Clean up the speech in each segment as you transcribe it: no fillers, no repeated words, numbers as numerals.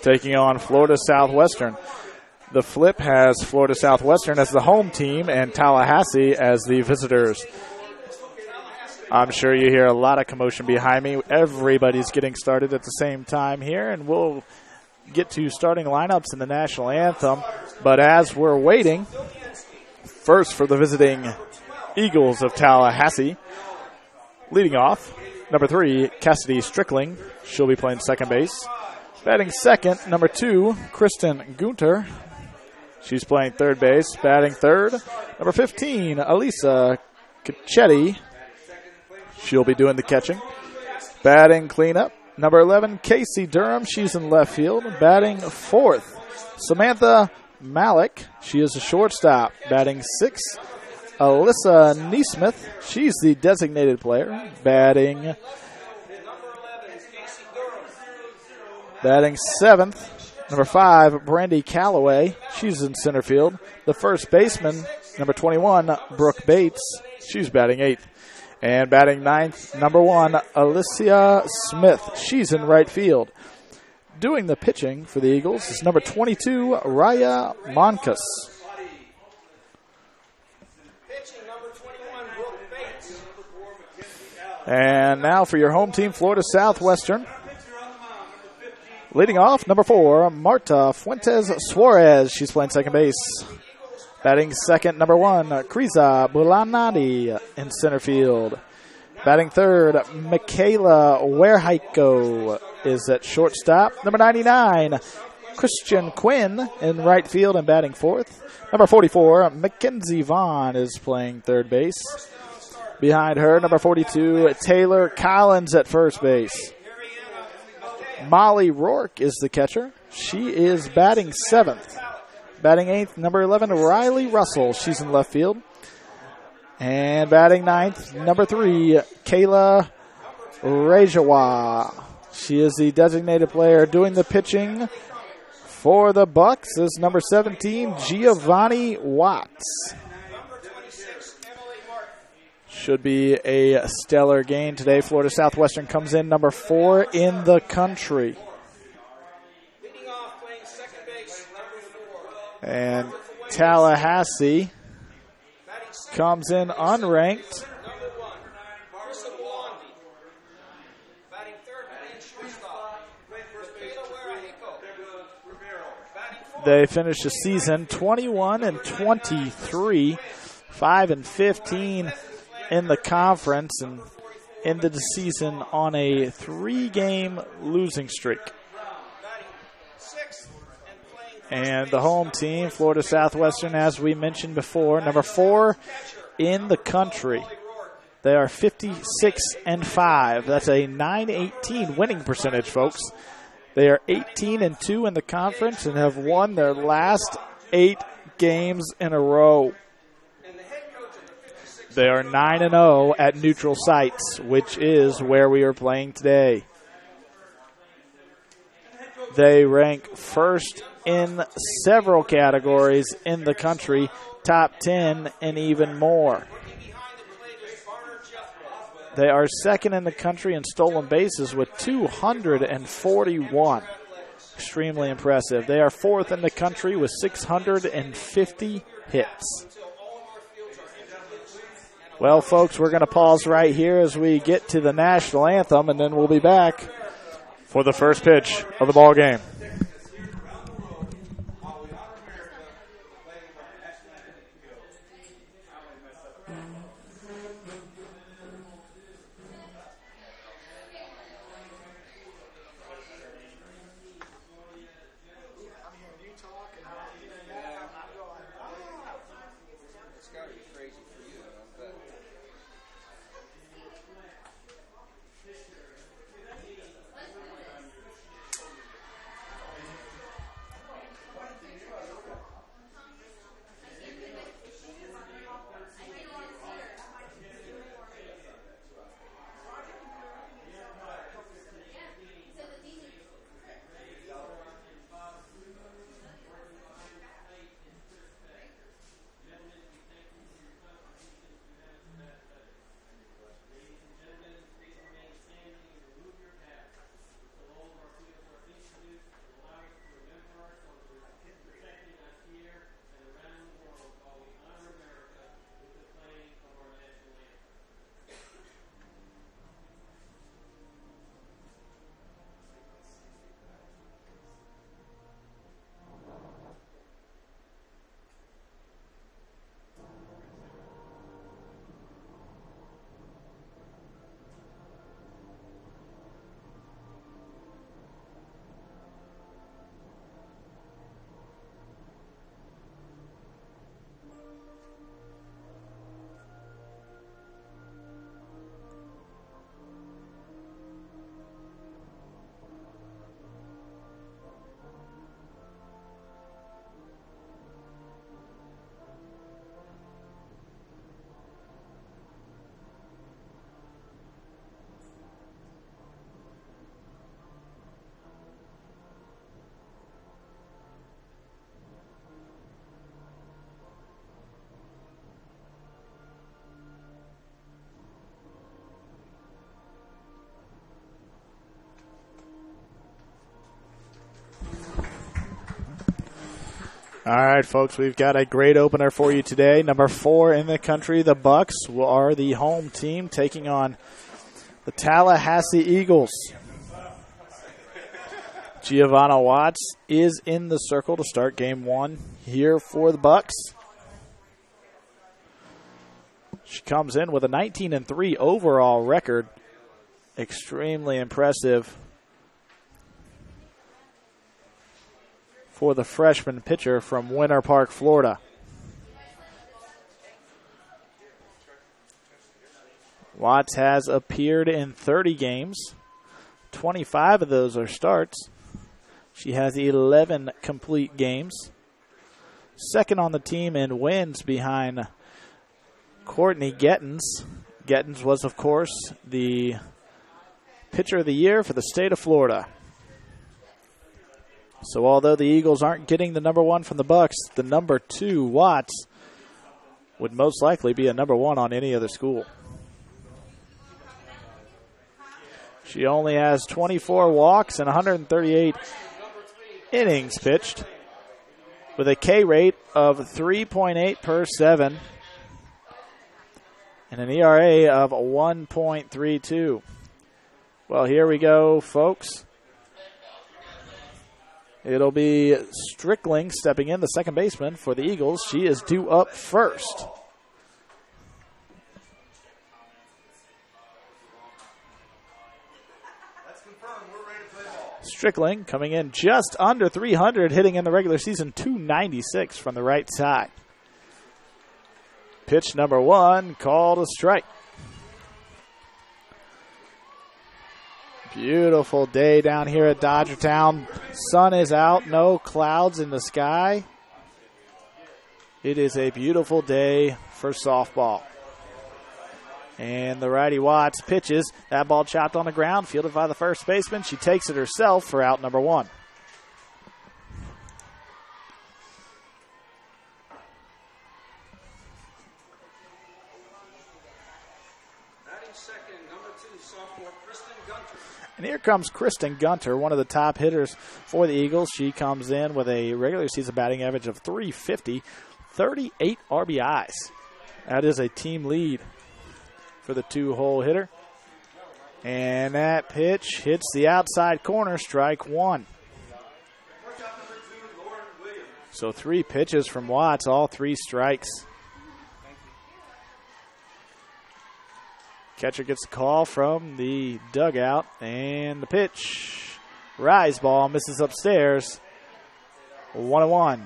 taking on Florida Southwestern. The flip has Florida Southwestern as the home team and Tallahassee as the visitors. I'm sure you hear a lot of commotion behind me. Everybody's getting started at the same time here, and we'll get to starting lineups in the national anthem. But as we're waiting, first for the visiting Eagles of Tallahassee, leading off, number 3, Cassidy Strickling. She'll be playing second base. Batting second, number 2, Kristen Gunter. She's playing third base. Batting third, number 15, Elisa Cacchetti. She'll be doing the catching. Batting cleanup, number 11, Casey Durham. She's in left field. Batting fourth, Samantha Malik. She is a shortstop. Batting sixth, Alyssa Neesmith. She's the designated player. Batting seventh, number 5, Brandy Calloway. She's in center field. The first baseman, number 21, Brooke Bates. She's batting 8th. And batting 9th, number 1, Alicia Smith. She's in right field. Doing the pitching for the Eagles is number 22, Raya Moncus. And now for your home team, Florida Southwestern. Leading off, number 4, Marta Fuentes Suarez. She's playing second base. Batting second, number 1, Kriza Bulanadi in center field. Batting third, Michaela Werheiko is at shortstop. Number 99, Christian Quinn in right field and batting fourth. Number 44, Mackenzie Vaughn is playing third base. Behind her, number 42, Taylor Collins at first base. Molly Rourke is the catcher. She is batting seventh. Batting eighth, number 11, Riley Russell. She's in left field. And batting ninth, number 3, Kayla Rejawa. She is the designated player. Doing the pitching for the Bucks is number 17, Giovanni Watts. Should be a stellar game today. Florida Southwestern comes in number 4 in the country. And Tallahassee comes in unranked. They finished the season 21-23, 5-15 in the conference, and ended the season on a 3-game losing streak. And the home team, Florida Southwestern, as we mentioned before, number 4 in the country. They are 56-5. That's a .918 winning percentage, folks. They are 18-2 in the conference and have won their last 8 games in a row. They are 9-0 at neutral sites, which is where we are playing today. They rank first in several categories in the country, top 10 and even more. They are second in the country in stolen bases with 241. Extremely impressive. They are fourth in the country with 650 hits. Well, folks, we're going to pause right here as we get to the national anthem, and then we'll be back for the first pitch of the ball game. All right, folks, we've got a great opener for you today. Number 4 in the country, the Bucks are the home team taking on the Tallahassee Eagles. Giovanna Watts is in the circle to start game 1 here for the Bucks. She comes in with a 19-3 overall record. Extremely impressive for the freshman pitcher from Winter Park, Florida. Watts has appeared in 30 games. 25 of those are starts. She has 11 complete games. Second on the team in wins behind Courtney Gettins. Gettins was, of course, the pitcher of the year for the state of Florida. So although the Eagles aren't getting the number 1 from the Bucks, the number 2, Watts, would most likely be a number 1 on any other school. She only has 24 walks and 138 innings pitched with a K rate of 3.8 per 7 and an ERA of 1.32. Well, here we go, folks. It'll be Strickling stepping in, the second baseman for the Eagles. She is due up first. Strickling coming in just under 300, hitting in the regular season 296 from the right side. Pitch number 1, called a strike. Beautiful day down here at Dodgertown. Sun is out, no clouds in the sky. It is a beautiful day for softball. And the righty Watts pitches. That ball chopped on the ground, fielded by the first baseman. She takes it herself for out number 1. And here comes Kristen Gunter, one of the top hitters for the Eagles. She comes in with a regular season batting average of .350, 38 RBIs. That is a team lead for the 2-hole hitter. And that pitch hits the outside corner, strike 1. So 3 pitches from Watts, all 3 strikes. Catcher gets a call from the dugout, and the pitch. Rise ball misses upstairs. 1-1.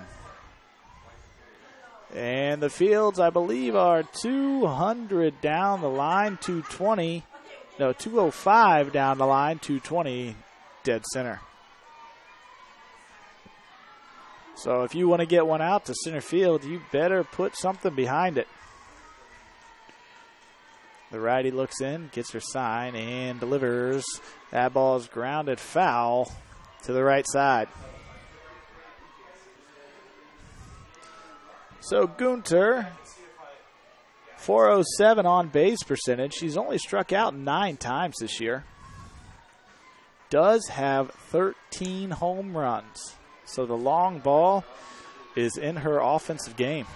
And the fields, I believe, are 200 down the line, 220. No, 205 down the line, 220 dead center. So if you want to get one out to center field, you better put something behind it. The righty looks in, gets her sign, and delivers. That ball is grounded foul to the right side. So Gunter, 407 on base percentage. She's only struck out 9 times this year. Does have 13 home runs. So the long ball is in her offensive game.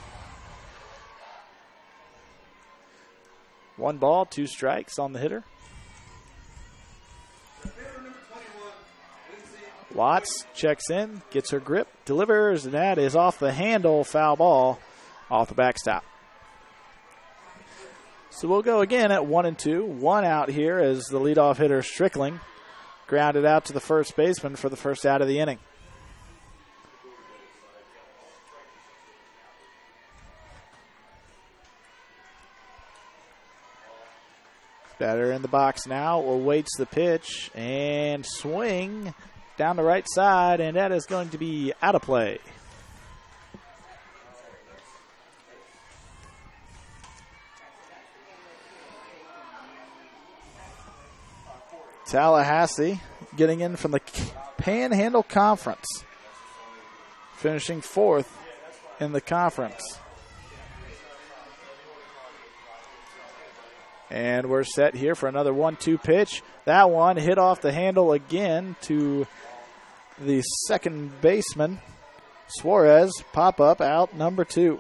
1 ball, 2 strikes on the hitter. Watts checks in, gets her grip, delivers, and that is off the handle, foul ball off the backstop. So we'll go again at 1-2. 1 out here as the leadoff hitter Strickling grounded out to the first baseman for the first out of the inning. Batter in the box now, awaits the pitch, and swing down the right side, and that is going to be out of play. Tallahassee getting in from the Panhandle Conference, finishing 4th in the conference. And we're set here for another 1-2 pitch. That one hit off the handle again to the second baseman Suarez, pop up, out number 2.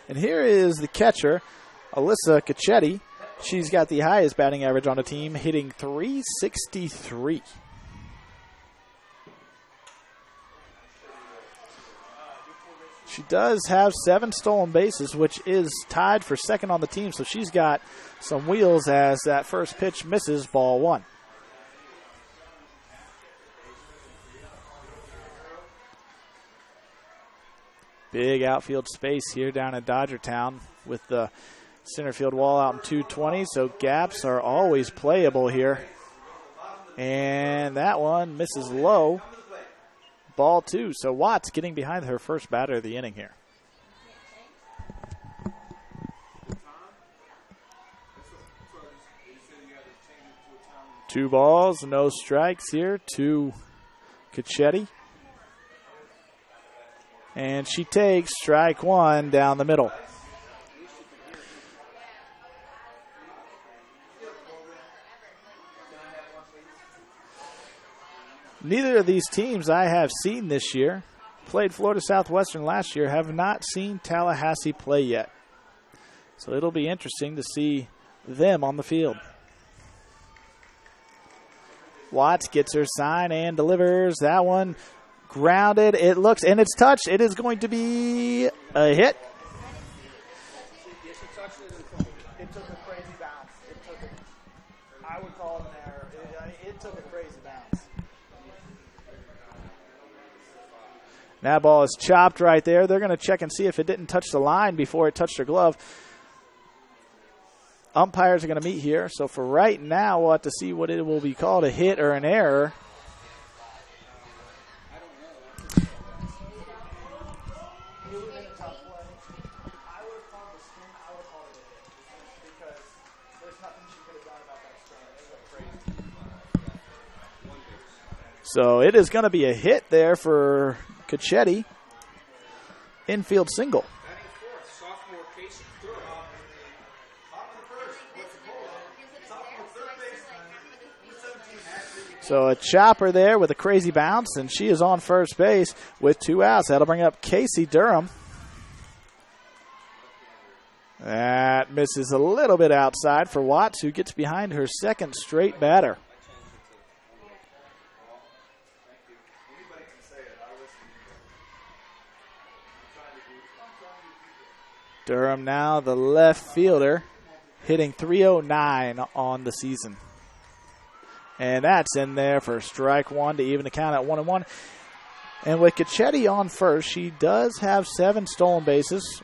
And here is the catcher, Alyssa Cacchetti. She's got the highest batting average on the team, hitting .363. She does have 7 stolen bases, which is tied for second on the team, so she's got some wheels as that first pitch misses, ball 1. Big outfield space here down at Dodgertown with the center field wall out in 220, so gaps are always playable here. And that one misses low. Ball 2. So Watts getting behind her first batter of the inning here. 2 balls, no strikes here to Cacchetti. And she takes strike 1 down the middle. Neither of these teams I have seen this year, played Florida Southwestern last year, have not seen Tallahassee play yet. So it'll be interesting to see them on the field. Watts gets her sign and delivers that one. Grounded, it looks, and it's touched. It is going to be a hit. It took a crazy bounce. I would call it an error. It took a crazy bounce. That ball is chopped right there. They're going to check and see if it didn't touch the line before it touched her glove. Umpires are going to meet here. So for right now, we'll have to see what it will be called, a hit or an error. So it is going to be a hit there for Cacchetti. Infield single. So a chopper there with a crazy bounce, and she is on first base with 2 outs. That'll bring up Casey Durham. That misses a little bit outside for Watts, who gets behind her second straight batter. Durham now the left fielder, hitting .309 on the season. And that's in there for strike 1 to even the count at 1-1. And with Cacchetti on first, she does have 7 stolen bases,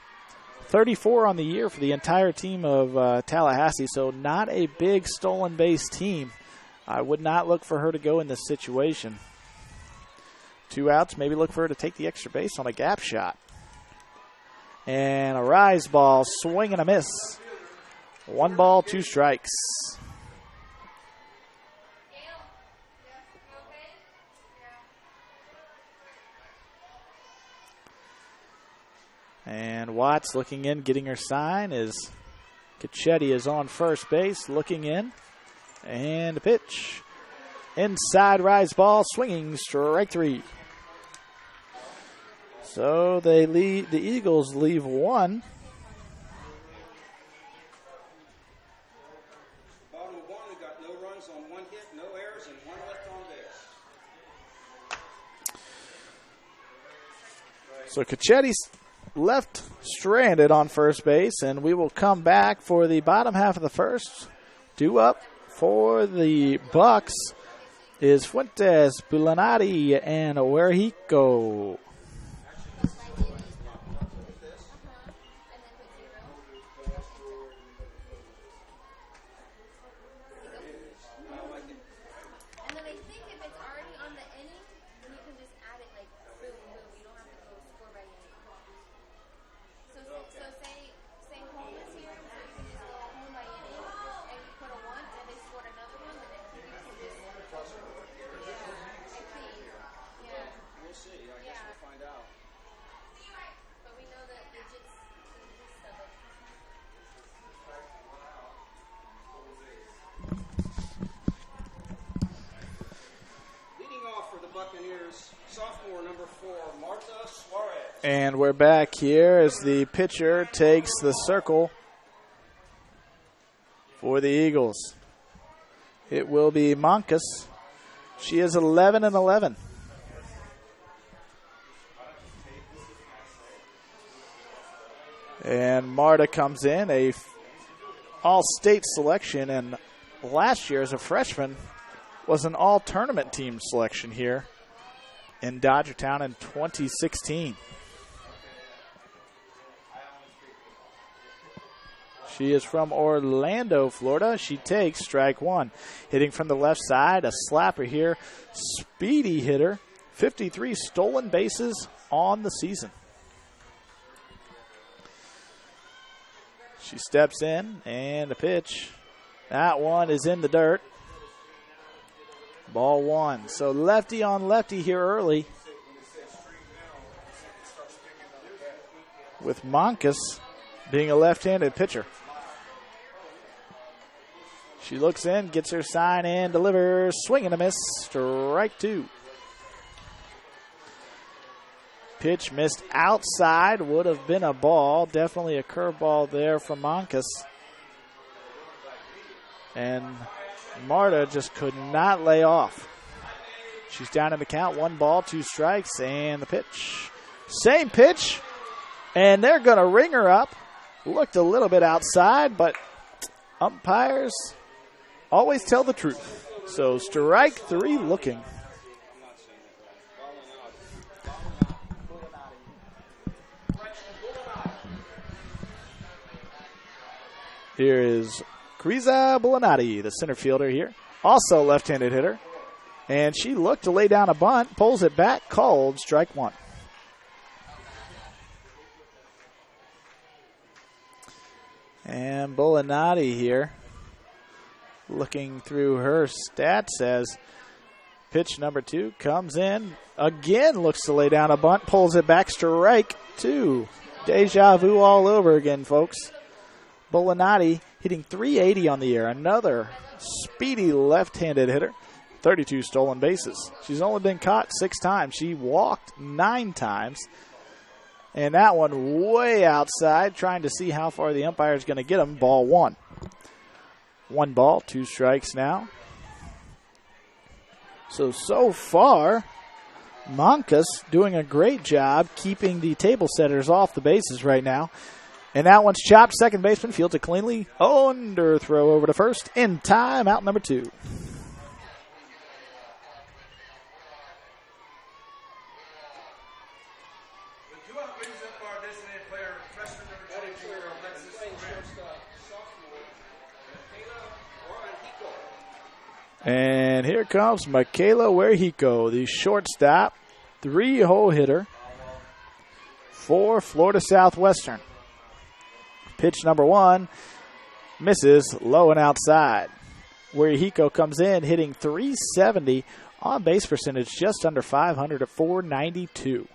34 on the year for the entire team of Tallahassee, so not a big stolen base team. I would not look for her to go in this situation. 2 outs, maybe look for her to take the extra base on a gap shot. And a rise ball, swing and a miss. 1 ball, 2 strikes. And Watts looking in, getting her sign as Cacchetti is on first base, looking in. And a pitch. Inside rise ball, swinging, strike 3. So the Eagles leave 1. Bottom of 1, we got no runs on 1 hit, no errors, and 1 left on base. So Cacchetti's left stranded on first base, and we will come back for the bottom half of the first. Due up for the Bucks is Fuentes, Bulanati, and Huerjico. And we're back here as the pitcher takes the circle for the Eagles. It will be Monkus. She is 11-11. And Marta comes in, a all-state selection, and last year as a freshman was an all-tournament team selection here in Dodgertown in 2016. She is from Orlando, Florida. She takes strike one. Hitting from the left side, a slapper here. Speedy hitter. 53 stolen bases on the season. She steps in, and a pitch. That one is in the dirt. Ball one. So lefty on lefty here early, with Monkus being a left-handed pitcher. She looks in, gets her sign, and delivers. Swing and a miss. Strike two. Pitch missed outside. Would have been a ball. Definitely a curveball there from Monkus. And Marta just could not lay off. She's down in the count. 1 ball, 2 strikes, and the pitch. Same pitch. And they're going to ring her up. Looked a little bit outside, but umpires always tell the truth. So strike 3 looking. Here is Kriza Bulanati, the center fielder here. Also left-handed hitter. And she looked to lay down a bunt, pulls it back, called strike 1. And Bulanati here, looking through her stats as pitch number 2 comes in. Again looks to lay down a bunt, pulls it back, strike 2. Deja vu all over again, folks. Bulanati hitting .380 on the year. Another speedy left-handed hitter. 32 stolen bases. She's only been caught 6 times. She walked 9 times. And that one way outside, trying to see how far the umpire is going to get him. Ball 1. 1 ball, 2 strikes now. So far, Monkus doing a great job keeping the table setters off the bases right now. And that one's chopped. Second baseman fields it cleanly. Under throw over to first. In time, out number 2. And here comes Michaela Werhico, the shortstop, 3-hole hitter for Florida Southwestern. Pitch number 1 misses low and outside. Werhico comes in hitting .370, on base percentage just under 500 at .492.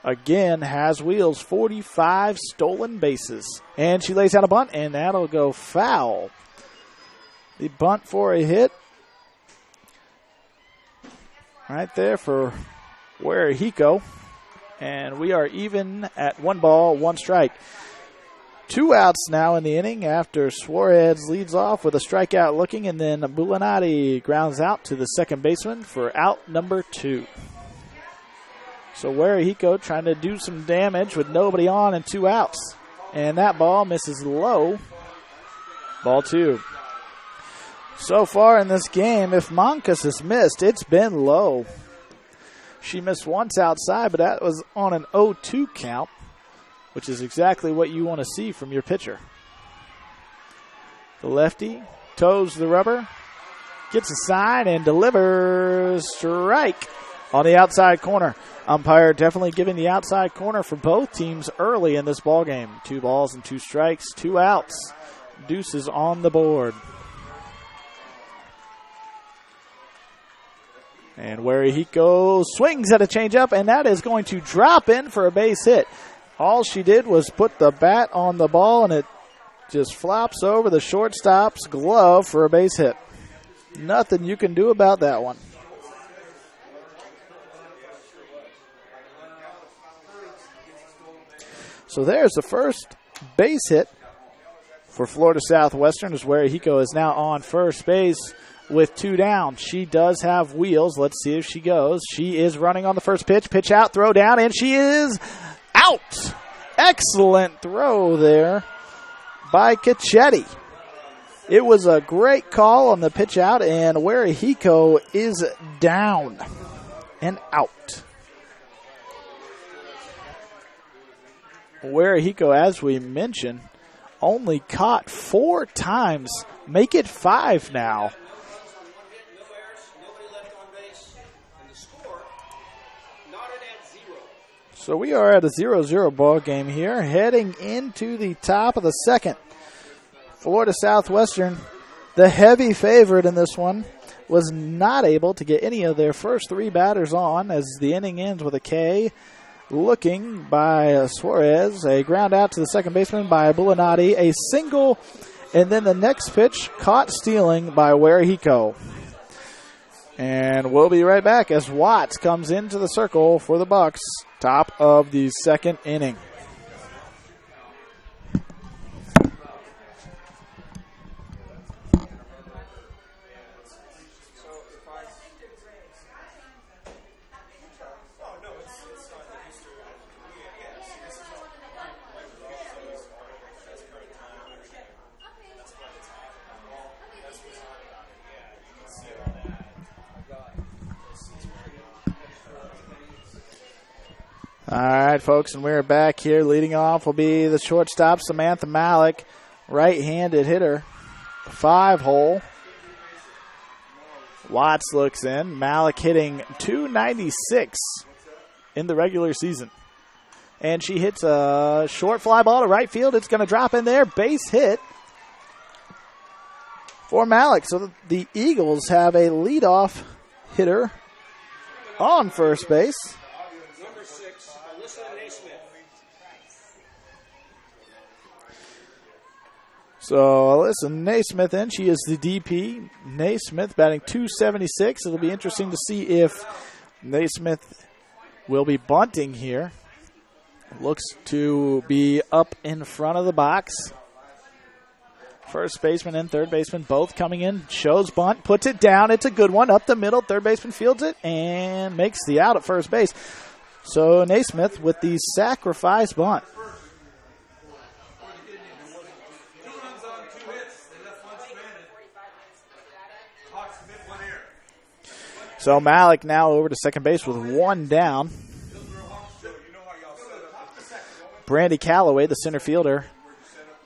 Again, has wheels, 45 stolen bases. And she lays out a bunt, and that'll go foul. The bunt for a hit. Right there for Werhico. And we are even at 1 ball, 1 strike. 2 outs now in the inning after Suarez leads off with a strikeout looking, and then Bulanati grounds out to the second baseman for out number 2. So Werhico trying to do some damage with nobody on and 2 outs. And that ball misses low. Ball 2. So far in this game, if Monkus has missed, it's been low. She missed once outside, but that was on an 0-2 count, which is exactly what you want to see from your pitcher. The lefty toes the rubber, gets a sign, and delivers strike on the outside corner. Umpire definitely giving the outside corner for both teams early in this ballgame. 2 balls and 2 strikes, 2 outs. Deuces on the board. And Werhico swings at a changeup, and that is going to drop in for a base hit. All she did was put the bat on the ball, and it just flops over the shortstop's glove for a base hit. Nothing you can do about that one. So there's the first base hit for Florida Southwestern, as Warehiko is now on first base with 2 down. She does have wheels. Let's see if she goes. She is running on the first pitch. Pitch out, throw down, and she is out. Excellent throw there by Cacchetti. It was a great call on the pitch out, and Warehiko is down and out. Warehiko, as we mentioned, only caught 4 times. Make it 5 now. So we are at a 0-0 ball game here, heading into the top of the second. Florida Southwestern, the heavy favorite in this one, was not able to get any of their first 3 batters on as the inning ends with a K. Looking by Suarez, a ground out to the second baseman by Bulinati, a single, and then the next pitch caught stealing by Warehiko. And we'll be right back as Watts comes into the circle for the Bucks, top of the second inning. All right, folks, and we're back here. Leading off will be the shortstop, Samantha Malik, right-handed hitter, 5-hole. Watts looks in. Malik hitting .296 in the regular season. And she hits a short fly ball to right field. It's going to drop in there. Base hit for Malik. So the Eagles have a leadoff hitter on first base. So Alyssa Naismith in. She is the DP. Naismith batting .276. It'll be interesting to see if Naismith will be bunting here. Looks to be up in front of the box. First baseman and third baseman both coming in. Shows bunt, puts it down. It's a good one. Up the middle. Third baseman fields it and makes the out at first base. So Naismith with the sacrifice bunt. So Malik now over to second base with 1 down. Brandy Calloway, the center fielder,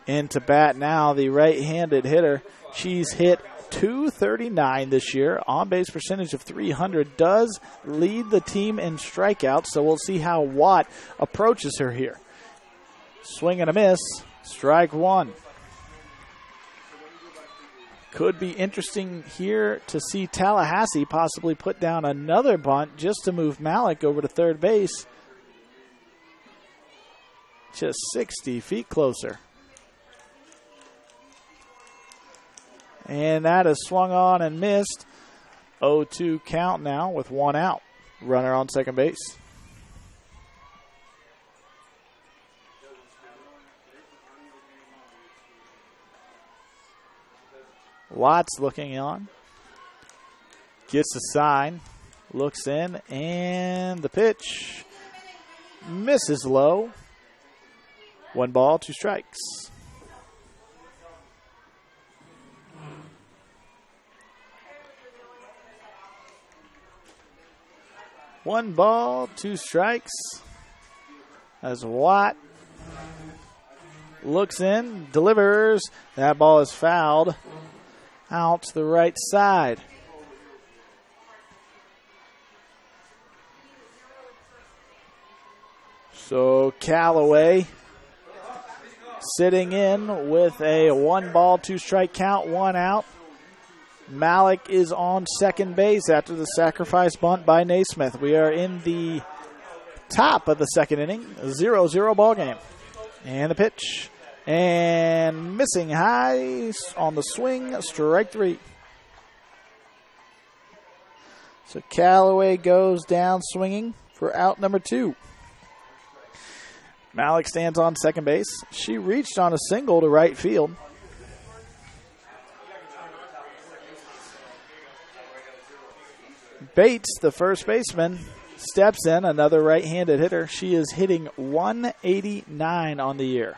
into bat now, the right-handed hitter. She's hit .239 this year. On-base percentage of .300. Does lead the team in strikeouts, so we'll see how Watt approaches her here. Swing and a miss. Strike 1. Could be interesting here to see Tallahassee possibly put down another bunt just to move Malik over to third base. Just 60 feet closer. And that is swung on and missed. 0-2 count now with 1 out. Runner on second base. Watts looking on. Gets a sign. Looks in. And the pitch misses low. 1 ball, 2 strikes. One ball, 2 strikes. As Watt looks in, delivers. That ball is fouled out to the right side. So Calloway sitting in with a 1 ball, 2 strike count, 1 out. Malik is on second base after the sacrifice bunt by Naismith. We are in the top of the second inning, 0-0 ball game. And the pitch. And missing high on the swing, strike 3. So Calloway goes down swinging for out number 2. Malik stands on second base. She reached on a single to right field. Bates, the first baseman, steps in, another right-handed hitter. She is hitting 189 on the year.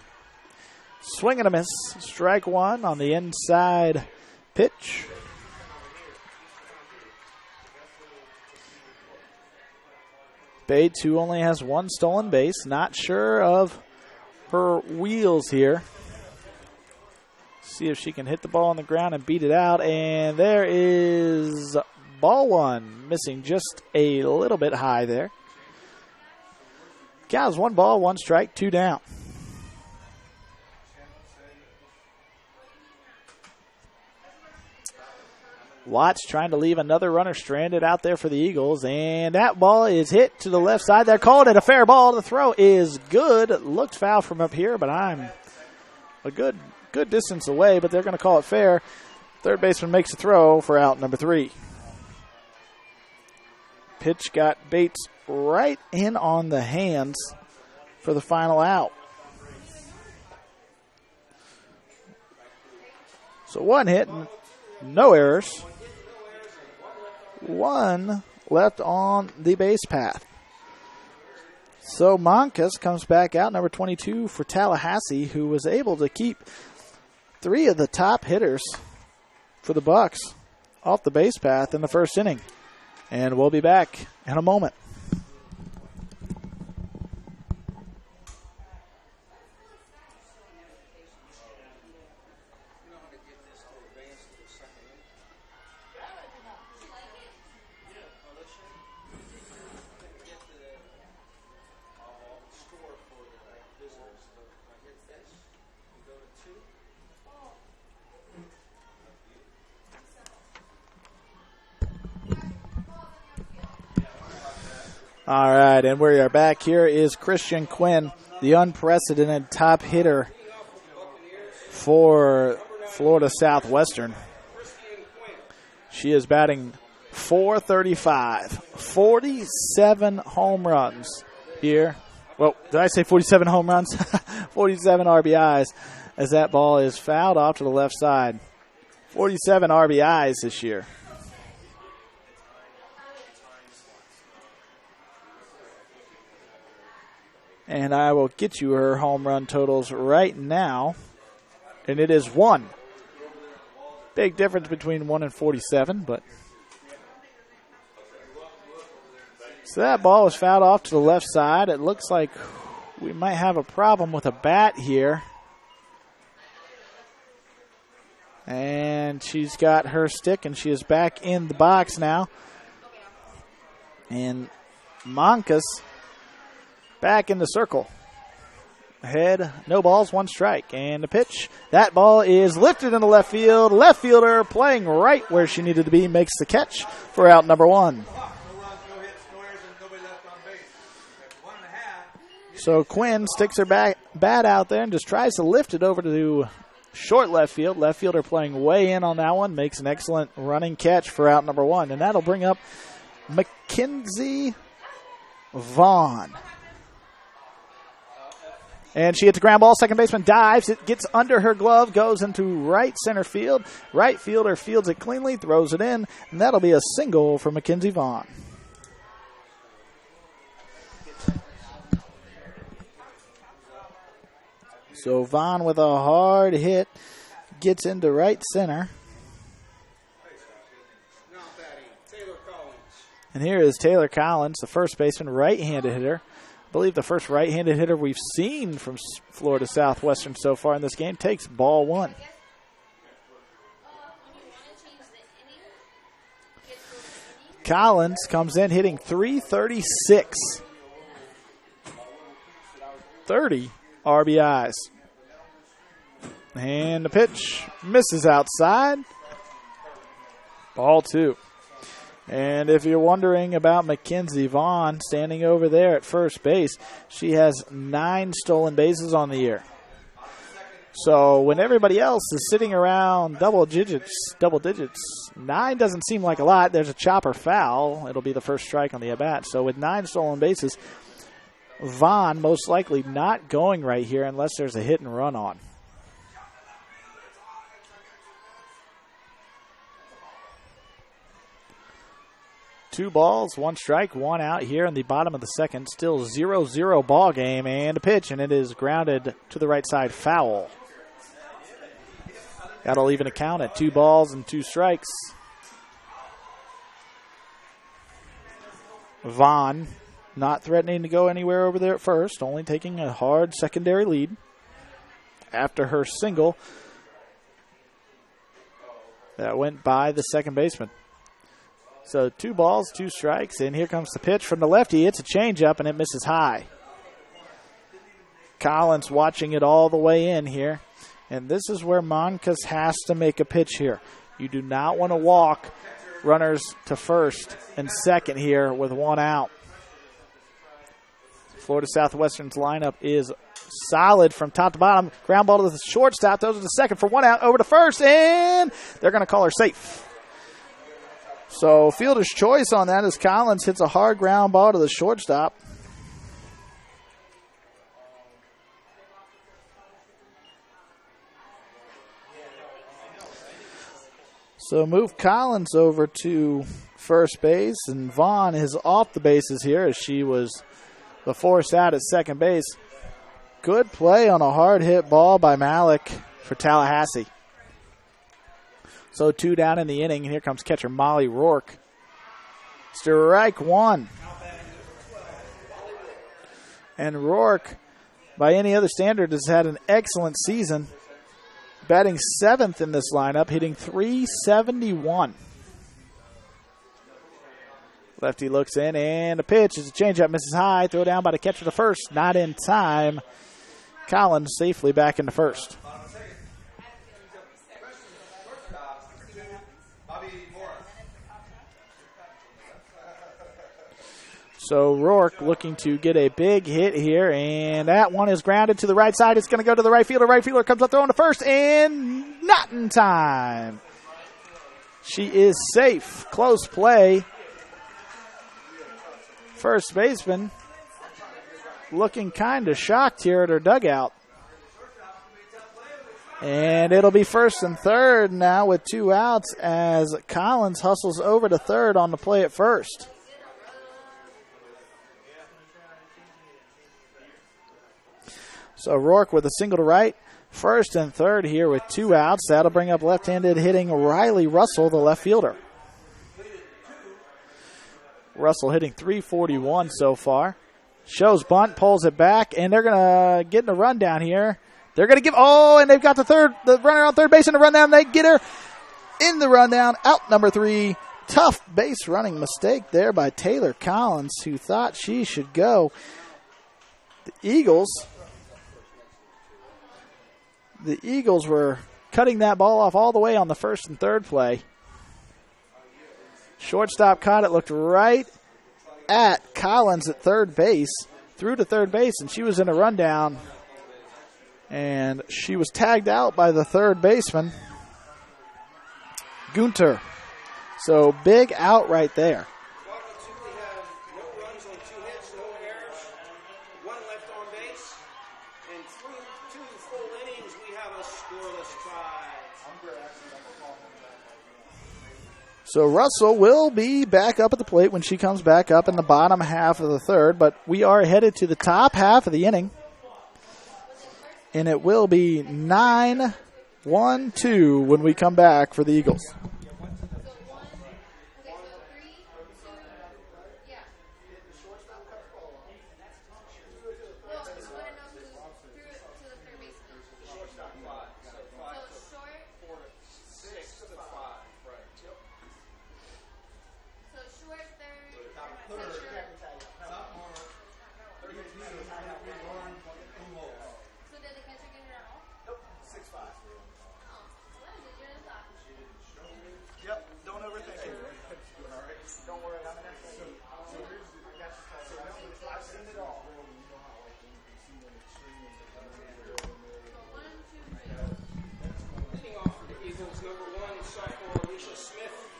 Swing and a miss. Strike one on the inside pitch. Bates, who only has one stolen base, not sure of her wheels here. See if she can hit the ball on the ground and beat it out. And there is ball one, missing just a little bit high there. Cows 1 ball, 1 strike, 2 down. Watts trying to leave another runner stranded out there for the Eagles, and that ball is hit to the left side. They're calling it a fair ball. The throw is good. Looked foul from up here, but I'm a good distance away, but they're going to call it fair. Third baseman makes a throw for out number 3. Pitch got Bates right in on the hands for the final out. So 1 hit, no errors. 1 left on the base path. So Moncas comes back out, number 22 for Tallahassee, who was able to keep 3 of the top hitters for the Bucks off the base path in the first inning. And we'll be back in a moment. All right, and we are back. Here is Christian Quinn, the unprecedented top hitter for Florida Southwestern. She is batting .435, 47 home runs here. Well, did I say 47 home runs? 47 RBIs as that ball is fouled off to the left side. 47 RBIs this year. And I will get you her home run totals right now. And it is 1. Big difference between 1 and 47, but. So that ball was fouled off to the left side. It looks like we might have a problem with a bat here. And she's got her stick, and she is back in the box now. And Moncas back in the circle. Ahead, no balls, 1 strike. And the pitch, that ball is lifted into left field. Left fielder playing right where she needed to be makes the catch for out number 1. So Quinn sticks her bat out there and just tries to lift it over to short left field. Left fielder playing way in on that one, makes an excellent running catch for out number 1. And that'll bring up Mackenzie Vaughn. And she hits a ground ball. Second baseman dives. It gets under her glove, goes into right center field. Right fielder fields it cleanly, throws it in, and that'll be a single for Mackenzie Vaughn. So Vaughn with a hard hit gets into right center. And here is Taylor Collins, the first baseman, right-handed hitter. I believe the first right-handed hitter we've seen from Florida Southwestern so far in this game, takes ball 1. Collins comes in hitting .336. 30 RBIs. And the pitch misses outside. Ball 2. And if you're wondering about Mackenzie Vaughn standing over there at first base, she has 9 stolen bases on the year. So when everybody else is sitting around double digits, 9 doesn't seem like a lot. There's a chopper foul. It'll be the first strike on the at-bat. So with 9 stolen bases, Vaughn most likely not going right here unless there's a hit and run on. Two balls, one strike, one out here in the bottom of the second. Still 0-0 ball game, and a pitch, and it is grounded to the right side, foul. That'll even account at 2 balls and 2 strikes. Vaughn not threatening to go anywhere over there at first, only taking a hard secondary lead after her single that went by the second baseman. So 2 balls, 2 strikes, and here comes the pitch from the lefty. It's a changeup, and it misses high. Collins watching it all the way in here, and this is where Moncas has to make a pitch here. You do not want to walk runners to first and second here with 1 out. Florida Southwestern's lineup is solid from top to bottom. Ground ball to the shortstop. Those are the second for 1 out. Over to first, and they're going to call her safe. So fielder's choice on that as Collins hits a hard ground ball to the shortstop. So move Collins over to first base, and Vaughn is off the bases here as she was the force out at second base. Good play on a hard hit ball by Malik for Tallahassee. So 2 down in the inning. Here comes catcher Molly Rourke. Strike 1. And Rourke, by any other standard, has had an excellent season. Batting 7th in this lineup, hitting .371. Lefty looks in, and a pitch is a changeup, misses high. Throw down by the catcher to first. Not in time. Collins safely back into first. So Rourke looking to get a big hit here, and that one is grounded to the right side. It's going to go to the right fielder. Right fielder comes up throwing to first, and not in time. She is safe. Close play. First baseman looking kind of shocked here at her dugout. And it'll be first and third now with 2 outs as Collins hustles over to third on the play at first. So Rourke with a single to right, first and third here with 2 outs. That'll bring up left-handed hitting Riley Russell, the left fielder. Russell hitting .341 so far. Shows bunt, pulls it back, and they're going to get in a rundown here. They're going to give, and they've got the runner on third base in the rundown. They get her in the rundown, out number 3. Tough base running mistake there by Taylor Collins, who thought she should go. The Eagles were cutting that ball off all the way on the first and third play. Shortstop caught it, looked right at Collins at third base, threw to third base, and she was in a rundown. And she was tagged out by the third baseman, Gunter. So big out right there. We have no runs on 2 hits, no errors, 1 left on base, and through 2 full innings we have a scoreless tie. So Russell will be back up at the plate when she comes back up in the bottom half of the third, but we are headed to the top half of the inning. And it will be 9-1-2 when we come back for the Eagles.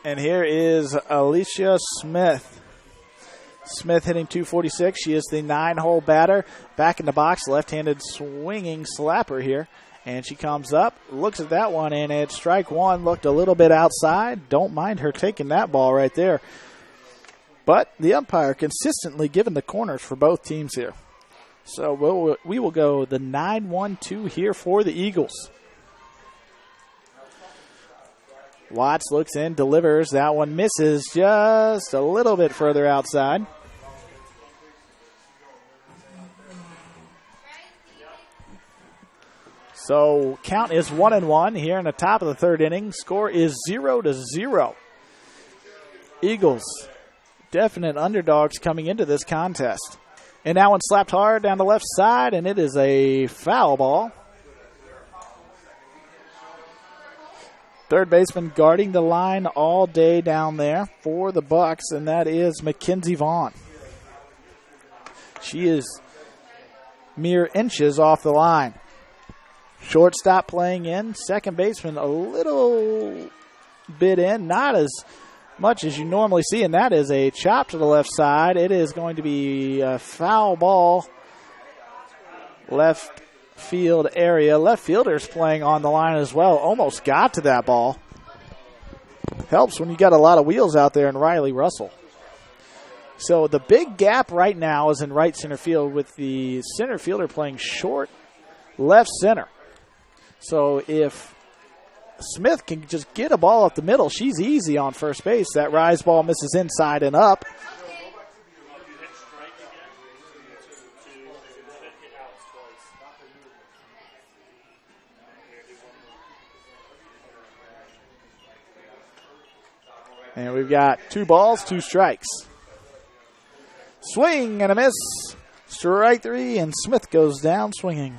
And here is Alicia Smith. Smith hitting .246. She is the 9-hole batter. Back in the box, left-handed swinging slapper here. And she comes up, looks at that one, and it's strike one. Looked a little bit outside. Don't mind her taking that ball right there. But the umpire consistently giving the corners for both teams here. So we will go the 9-1-2 here for the Eagles. Watts looks in, delivers. That one misses just a little bit further outside. So count is 1-1 here in the top of the third inning. Score is 0-0. Eagles, definite underdogs coming into this contest. And that one slapped hard down the left side, and it is a foul ball. Third baseman guarding the line all day down there for the Bucks, and that is Mackenzie Vaughn. She is mere inches off the line. Shortstop playing in. Second baseman a little bit in, not as much as you normally see, and that is a chop to the left side. It is going to be a foul ball. Left field area. Left fielders playing on the line as well. Almost got to that ball. Helps when you got a lot of wheels out there in Riley Russell. So the big gap right now is in right center field with the center fielder playing short left center. So if Smith can just get a ball up the middle, she's easy on first base. That rise ball misses inside and up. And we've got 2 balls, 2 strikes. Swing and a miss. Strike 3, and Smith goes down swinging.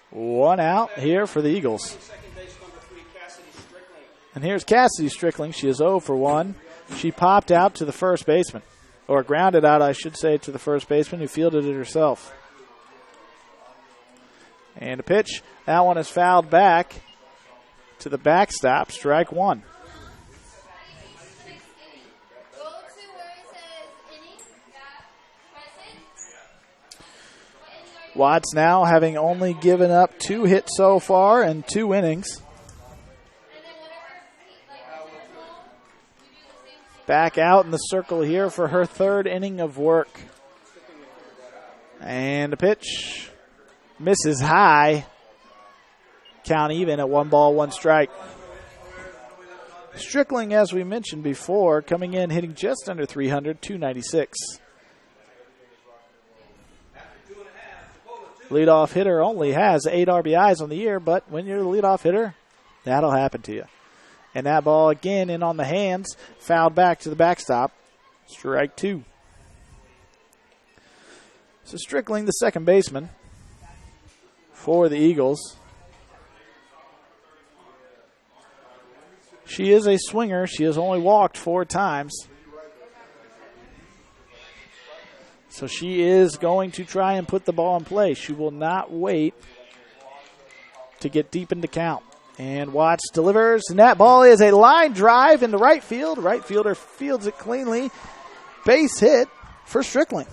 One out here for the Eagles. And here's Cassidy Strickling. She is 0 for 1. She popped out to the first baseman, or grounded out, I should say, to the first baseman who fielded it herself. And a pitch. That one is fouled back to the backstop. Strike 1. Watts now having only given up 2 hits so far in 2 innings. Back out in the circle here for her 3rd inning of work. And a pitch. Misses high. Count even at 1 ball, 1 strike. Strickling, as we mentioned before, coming in hitting just under 300, 296. Leadoff hitter only has 8 RBIs on the year, but when you're the leadoff hitter, that'll happen to you. And that ball again in on the hands, fouled back to the backstop. Strike 2. So Strickling, the second baseman for the Eagles. She is a swinger. She has only walked 4 times. So she is going to try and put the ball in play. She will not wait to get deep into count. And Watts delivers, and that ball is a line drive into right field. Right fielder fields it cleanly. Base hit for Strickling.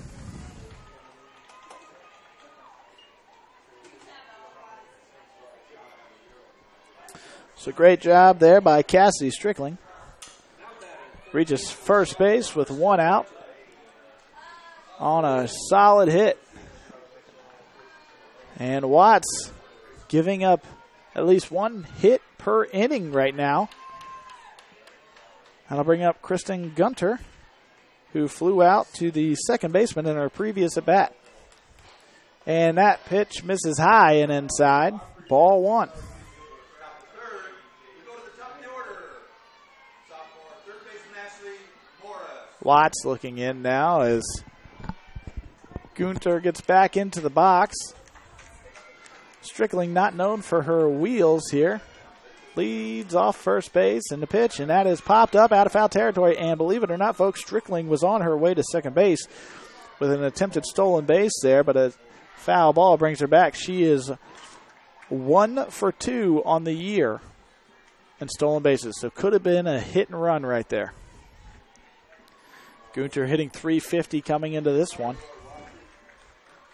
So great job there by Cassidy Strickling. Reaches first base with 1 out on a solid hit. And Watts giving up at least 1 hit per inning right now. That'll bring up Kristen Gunter, who flew out to the second baseman in her previous at bat. And that pitch misses high and inside. Ball 1. Watts looking in now as Gunter gets back into the box. Strickling not known for her wheels here. Leads off first base in the pitch, and that is popped up out of foul territory. And believe it or not, folks, Strickling was on her way to second base with an attempted stolen base there, but a foul ball brings her back. She is 1 for 2 on the year and stolen bases. So could have been a hit and run right there. Gunter hitting .350 coming into this one.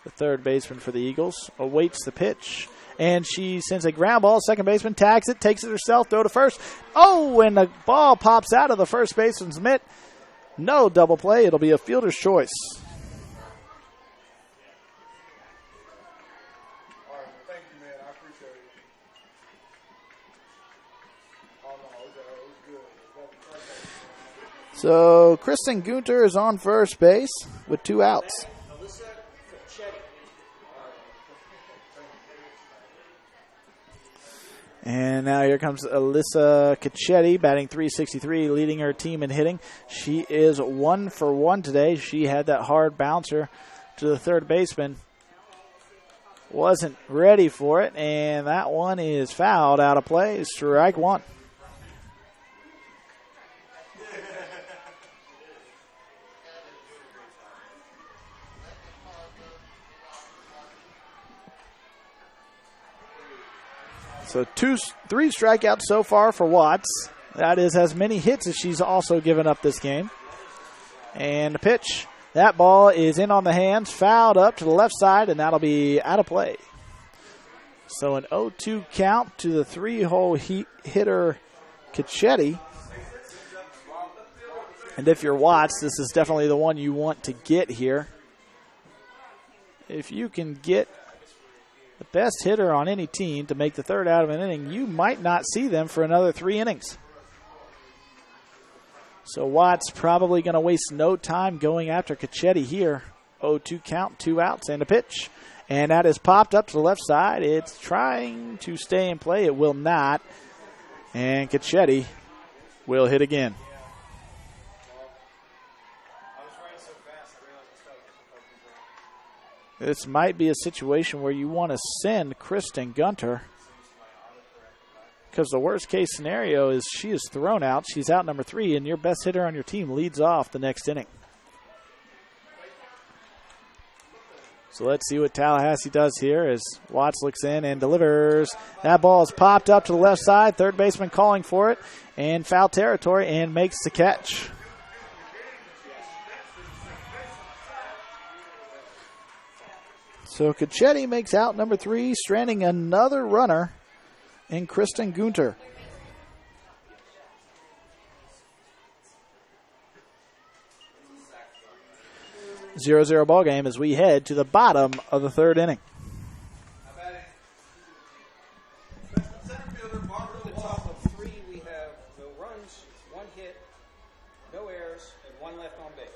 The third baseman for the Eagles awaits the pitch. And she sends a ground ball. Second baseman tags it, takes it herself, throw to first. Oh, and the ball pops out of the first baseman's mitt. No double play. It'll be a fielder's choice. All right, thank you, man. I appreciate it. Oh, no, it was good. So Kristen Gunter is on first base with 2 outs. And now here comes Alyssa Cacchetti, batting .363, leading her team in hitting. She is 1 for 1 today. She had that hard bouncer to the third baseman. Wasn't ready for it, and that one is fouled out of play. Strike 1. So 3 strikeouts so far for Watts. That is as many hits as she's also given up this game. And the pitch. That ball is in on the hands, fouled up to the left side, and that'll be out of play. So an 0-2 count to the 3-hole hitter Cacchetti. And if you're Watts, this is definitely the one you want to get here. If you can get the best hitter on any team to make the third out of an inning, you might not see them for another 3 innings. So Watts probably going to waste no time going after Cacchetti here. 0-2 count, 2 outs, and a pitch. And that is popped up to the left side. It's trying to stay in play. It will not. And Cacchetti will hit again. This might be a situation where you want to send Kristen Gunter, because the worst case scenario is she is thrown out. She's out number 3, and your best hitter on your team leads off the next inning. So let's see what Tallahassee does here as Watts looks in and delivers. That ball is popped up to the left side. Third baseman calling for it, and foul territory, and makes the catch. So Cacchetti makes out number 3, stranding another runner in Kristen Gunter. 0-0 ball game as we head to the bottom of the third inning. Center fielder, Barbara, the top of 3. We have no runs, 1 hit, no errors, and 1 left on base.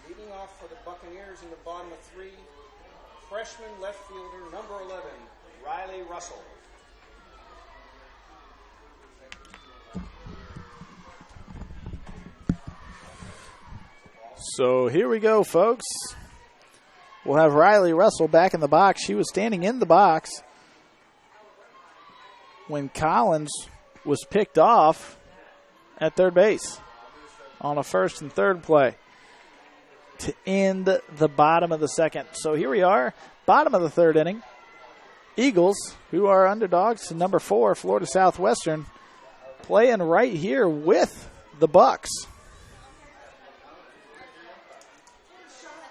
Leading off for the Buccaneers in the bottom of 3, freshman left fielder, number 11, Riley Russell. So here we go, folks. We'll have Riley Russell back in the box. She was standing in the box when Collins was picked off at third base on a first and third play to end the bottom of the second. So here we are, bottom of the third inning. Eagles, who are underdogs to number 4, Florida Southwestern, playing right here with the Bucks.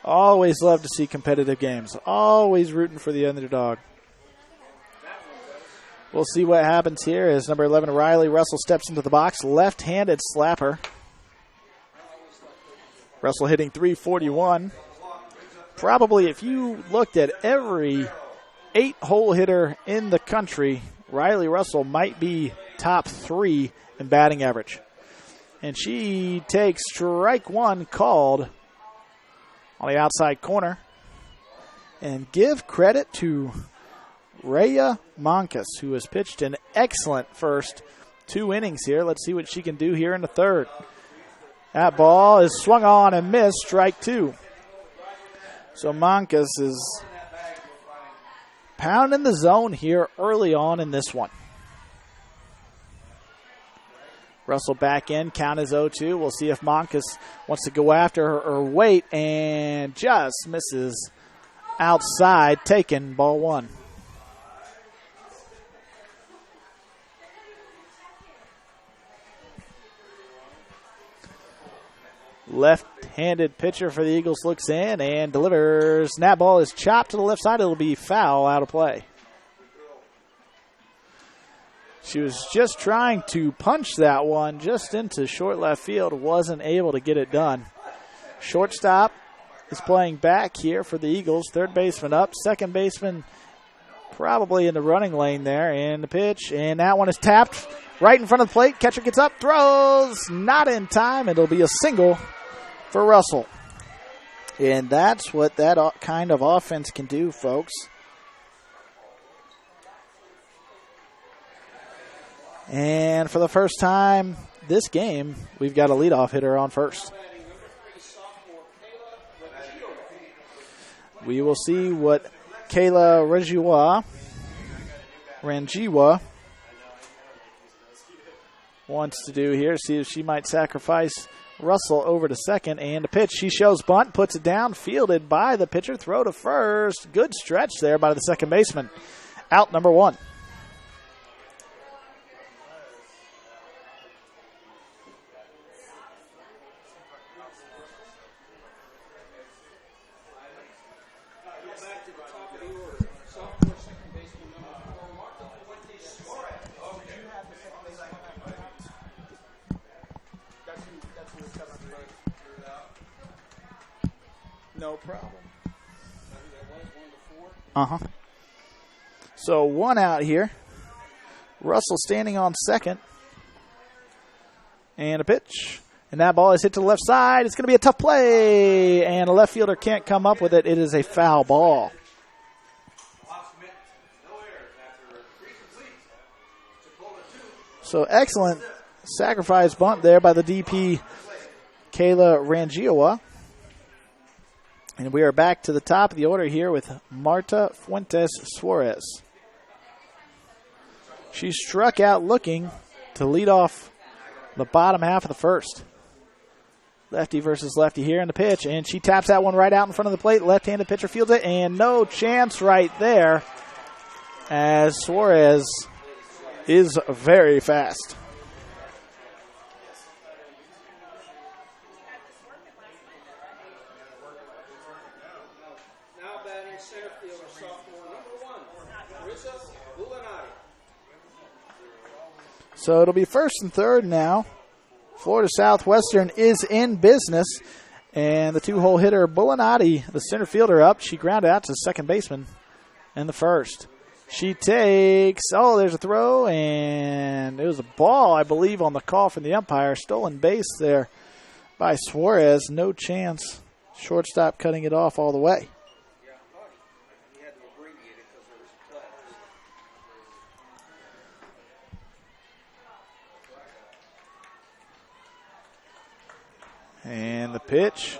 Always love to see competitive games. Always rooting for the underdog. We'll see what happens here as number 11, Riley Russell, steps into the box. Left-handed slapper. Russell hitting .341. Probably if you looked at every 8-hole hitter in the country, Riley Russell might be top 3 in batting average. And she takes strike 1 called on the outside corner. And give credit to Rhea Monkus, who has pitched an excellent first 2 innings here. Let's see what she can do here in the third. That ball is swung on and missed, strike 2. So Monkus is pounding the zone here early on in this one. Russell back in. Count is 0-2. We'll see if Monkus wants to go after her or wait, and just misses outside. Taken, ball one. Left-handed pitcher for the Eagles looks in and delivers. And that ball is chopped to the left side. It'll be foul, out of play. She was just trying to punch that one just into short left field. Wasn't able to get it done. Shortstop is playing back here for the Eagles. Third baseman up. Second baseman probably in the running lane there. And the pitch. And that one is tapped right in front of the plate. Catcher gets up, throws. Not in time. It'll be a single for Russell. And that's what that kind of offense can do, folks. And for the first time this game, we've got a leadoff hitter on first. We will see what Kayla Ranjiwa wants to do here. See if she might sacrifice Russell over to second. And the pitch, she shows bunt, puts it down, fielded by the pitcher. Throw to first. Good stretch there by the second baseman. Out number one. No problem. So one out here. Russell standing on second. And a pitch. And that ball is hit to the left side. It's going to be a tough play. And a left fielder can't come up with it. It is a foul ball. So excellent sacrifice bunt there by the DP, Kayla Rangiwa. And we are back to the top of the order here with Marta Fuentes Suarez. She struck out looking to lead off the bottom half of the first. Lefty versus lefty here in the pitch, and she taps that one right out in front of the plate. Left-handed pitcher fields it, and no chance right there as Suarez is very fast. So it'll be first and third now. Florida Southwestern is in business. And the two-hole hitter, Bullinati, the center fielder, up. She grounded out to the second baseman in the first. She takes, there's a throw, and it was a ball, I believe, on the call from the umpire. Stolen base there by Suarez. No chance. Shortstop cutting it off all the way. And the pitch,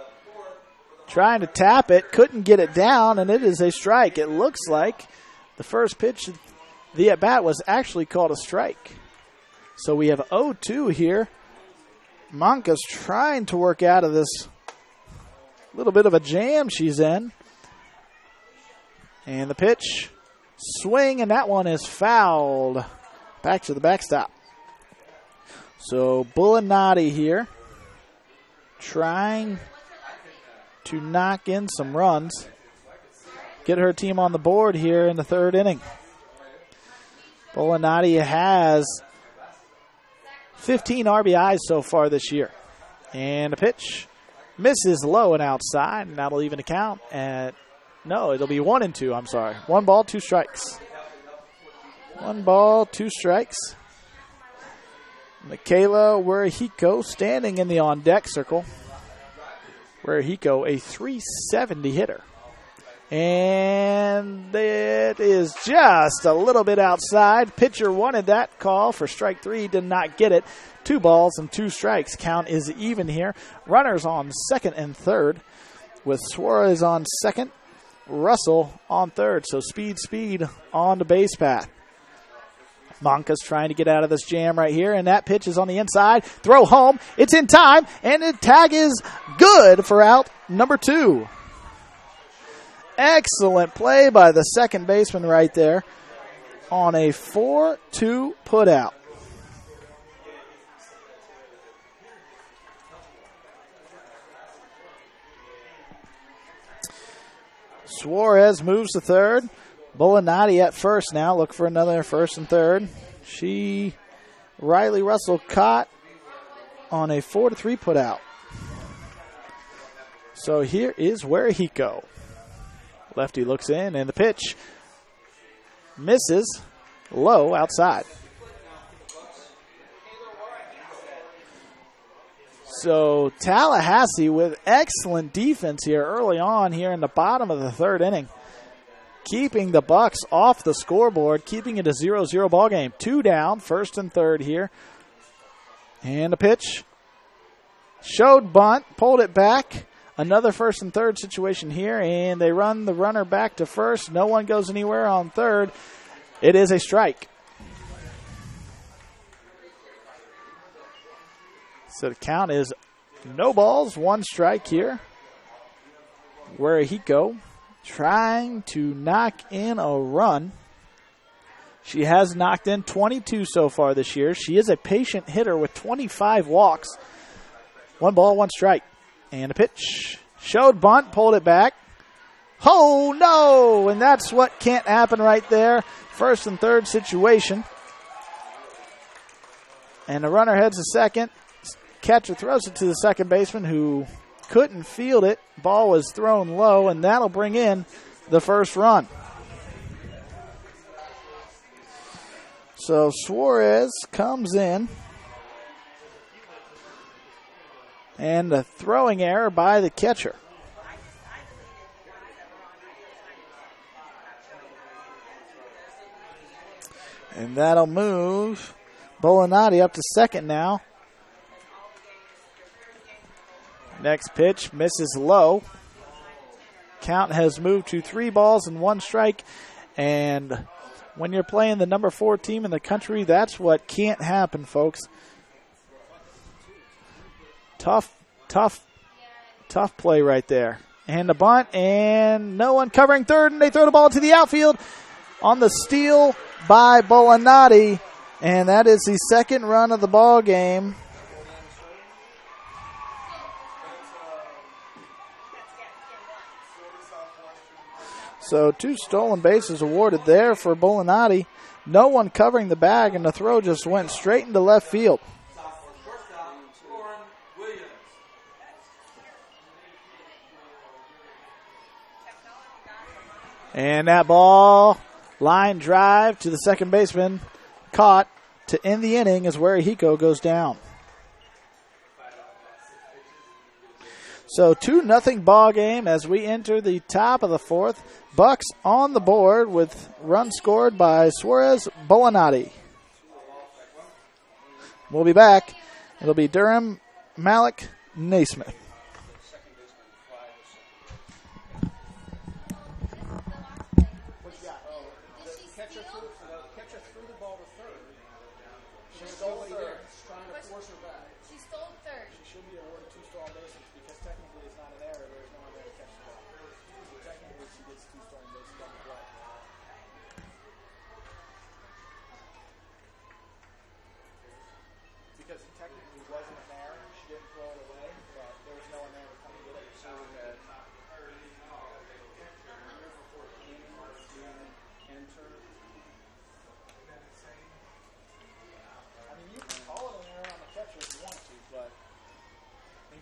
trying to tap it, couldn't get it down, and it is a strike. It looks like the first pitch, the at-bat, was actually called a strike. So we have 0-2 here. Monka's trying to work out of this little bit of a jam she's in. And the pitch, swing, and that one is fouled. Back to the backstop. So Bullinati here, trying to knock in some runs, get her team on the board here in the third inning. Bullinati has 15 RBIs so far this year. And a pitch misses low and outside, and that'll even the count at, it'll be 1-2, I'm sorry. 1 ball, 2 strikes. 1 ball, 2 strikes. Michaela Werihiko standing in the on-deck circle. Werihiko, a .370 hitter. And it is just a little bit outside. Pitcher wanted that call for strike 3, did not get it. 2 balls and 2 strikes. Count is even here. Runners on second and third with Suarez on second, Russell on third. So speed on the base path. Monka's trying to get out of this jam right here, and that pitch is on the inside. Throw home. It's in time, and the tag is good for out number 2. Excellent play by the second baseman right there on a 4-2 putout. Suarez moves to third. Bulinati at first now. Look for another first and third. Riley Russell caught on a 4-3 putout. So here is Wehiko. Lefty looks in, and the pitch misses low outside. So Tallahassee with excellent defense here early on here in the bottom of the third inning. Keeping the Bucks off the scoreboard, keeping it a 0-0 ball game. 2 down, first and third here. And a pitch. Showed bunt, pulled it back. Another first and third situation here, and they run the runner back to first. No one goes anywhere on third. It is a strike. So the count is no balls, 1 strike here. Wehiko trying to knock in a run. She has knocked in 22 so far this year. She is a patient hitter with 25 walks. 1 ball, 1 strike. And a pitch. Showed bunt, pulled it back. Oh, no! And that's what can't happen right there. First and third situation. And the runner heads to second. Catcher throws it to the second baseman who couldn't field it. Ball was thrown low, and that'll bring in the first run. So Suarez comes in. And a throwing error by the catcher. And that'll move Bulinati up to second now. Next pitch misses low. Count has moved to 3 balls and 1 strike. And when you're playing the number 4 team in the country, that's what can't happen, folks. Tough play right there. And the bunt, and no one covering third, and they throw the ball to the outfield on the steal by Bulinati. And that is the second run of the ball game. So 2 stolen bases awarded there for Bulinati. No one covering the bag, and the throw just went straight into left field. And that ball, line drive to the second baseman, caught to end the inning as Wehiko goes down. So 2-0 ball game as we enter the top of the 4th. Bucks on the board with runs scored by Suarez, Bulinati. We'll be back. It'll be Durham, Malik, Naismith.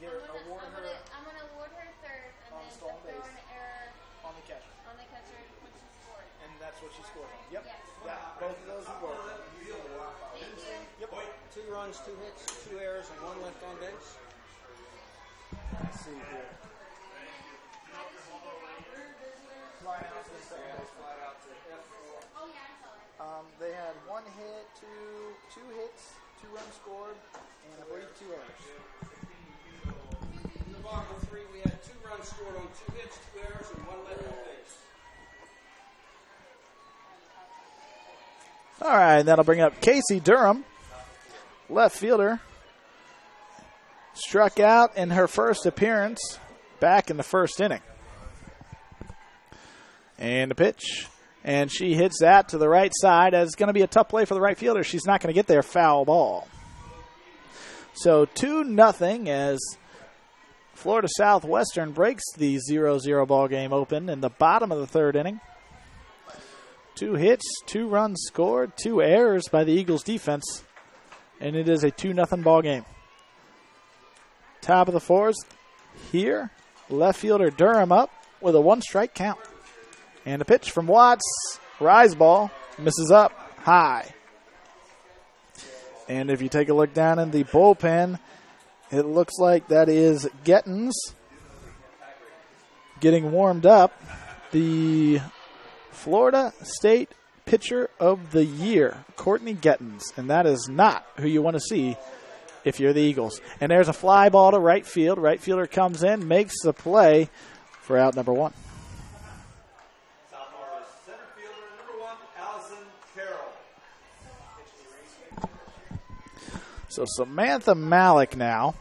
I'm gonna award her third, and then throw an error on the catcher when she scored. And that's what she scored on. Yep. Yes. Yeah, both of those would work. Thank you. Yep. 2 runs, 2 hits, 2 errors, and 1 left on base. Let's see here. Fly out to the second baseman. Oh yeah, I saw it. They had 1 hit, 2 hits, 2 runs scored, and I believe 2 errors. In the bottom 3, we had 2 runs scored on 2 hits, 2 errors, and 1 left on base. All right, that'll bring up Casey Durham, left fielder. Struck out in her first appearance back in the first inning. And a pitch. And she hits that to the right side. It's going to be a tough play for the right fielder. She's not going to get there. Foul ball. So 2-0 as Florida Southwestern breaks the 0-0 ball game open in the bottom of the third inning. 2 hits, 2 runs scored, 2 errors by the Eagles defense. And it is a 2-0 ball game. Top of the fourth here. Left fielder Durham up with a 1-strike count. And a pitch from Watts. Rise ball. Misses up high. And if you take a look down in the bullpen, it looks like that is Gettins getting warmed up. The Florida State Pitcher of the Year, Courtney Gettins. And that is not who you want to see if you're the Eagles. And there's a fly ball to right field. Right fielder comes in, makes the play for out number 1. Center fielder number 1, Allison Carroll. So Samantha Malik now.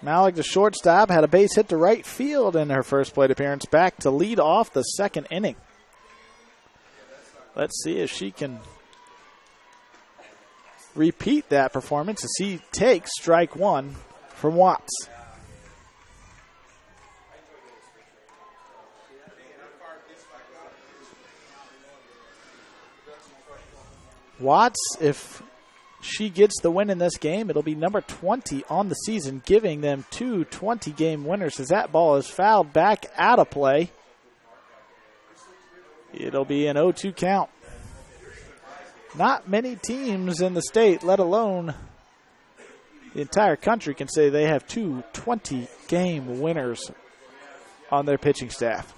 Malik, the shortstop, had a base hit to right field in her first plate appearance, back to lead off the second inning. Let's see if she can repeat that performance as he takes strike 1 from Watts. Watts, if she gets the win in this game, it'll be number 20 on the season, giving them 2 20-game winners as that ball is fouled back out of play. It'll be an 0-2 count. Not many teams in the state, let alone the entire country, can say they have 2 20-game winners on their pitching staff.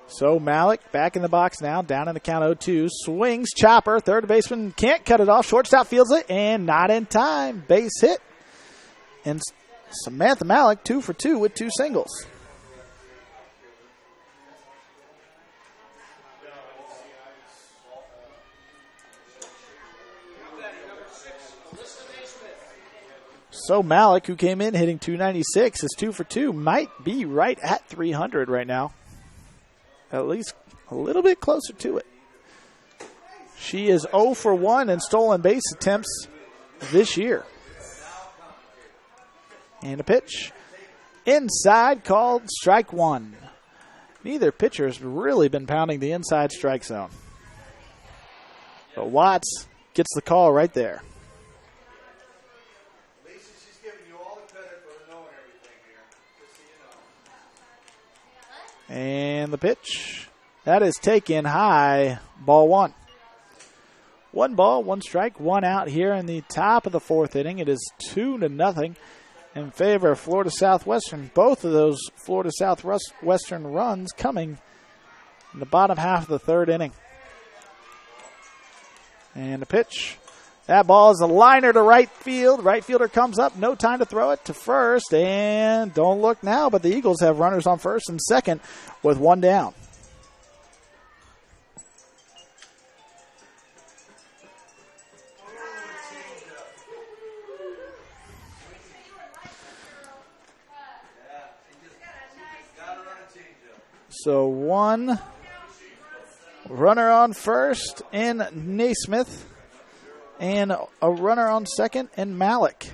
So Malik back in the box now, down in the count 0-2. Swings, chopper, third baseman can't cut it off. Shortstop fields it, and not in time. Base hit. And Samantha Malik 2 for 2 with 2 singles. So Malik, who came in hitting .296, is 2 for 2. Might be right at 300 right now. At least a little bit closer to it. She is 0 for 1 in stolen base attempts this year. And a pitch. Inside, called strike 1. Neither pitcher has really been pounding the inside strike zone. But Watts gets the call right there. And the pitch. That is taken high. Ball 1. 1 ball, 1 strike, 1 out here in the top of the fourth inning. It is 2-0 in favor of Florida Southwestern. Both of those Florida Southwestern runs coming in the bottom half of the third inning. And the pitch. That ball is a liner to right field. Right fielder comes up. No time to throw it to first. And don't look now, but the Eagles have runners on first and second with 1 down. So 1 runner on first in Naismith. And a runner on second in Malik.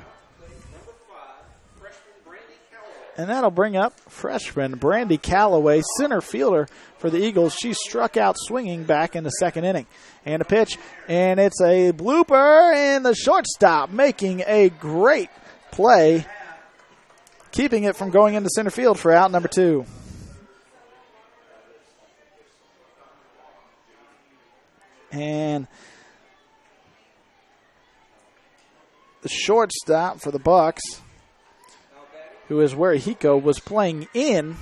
And that'll bring up freshman Brandy Calloway, center fielder for the Eagles. She struck out swinging back in the second inning. And a pitch, and it's a blooper, and the shortstop making a great play, keeping it from going into center field for out number 2. And the shortstop for the Bucks, who is where Hiko was playing in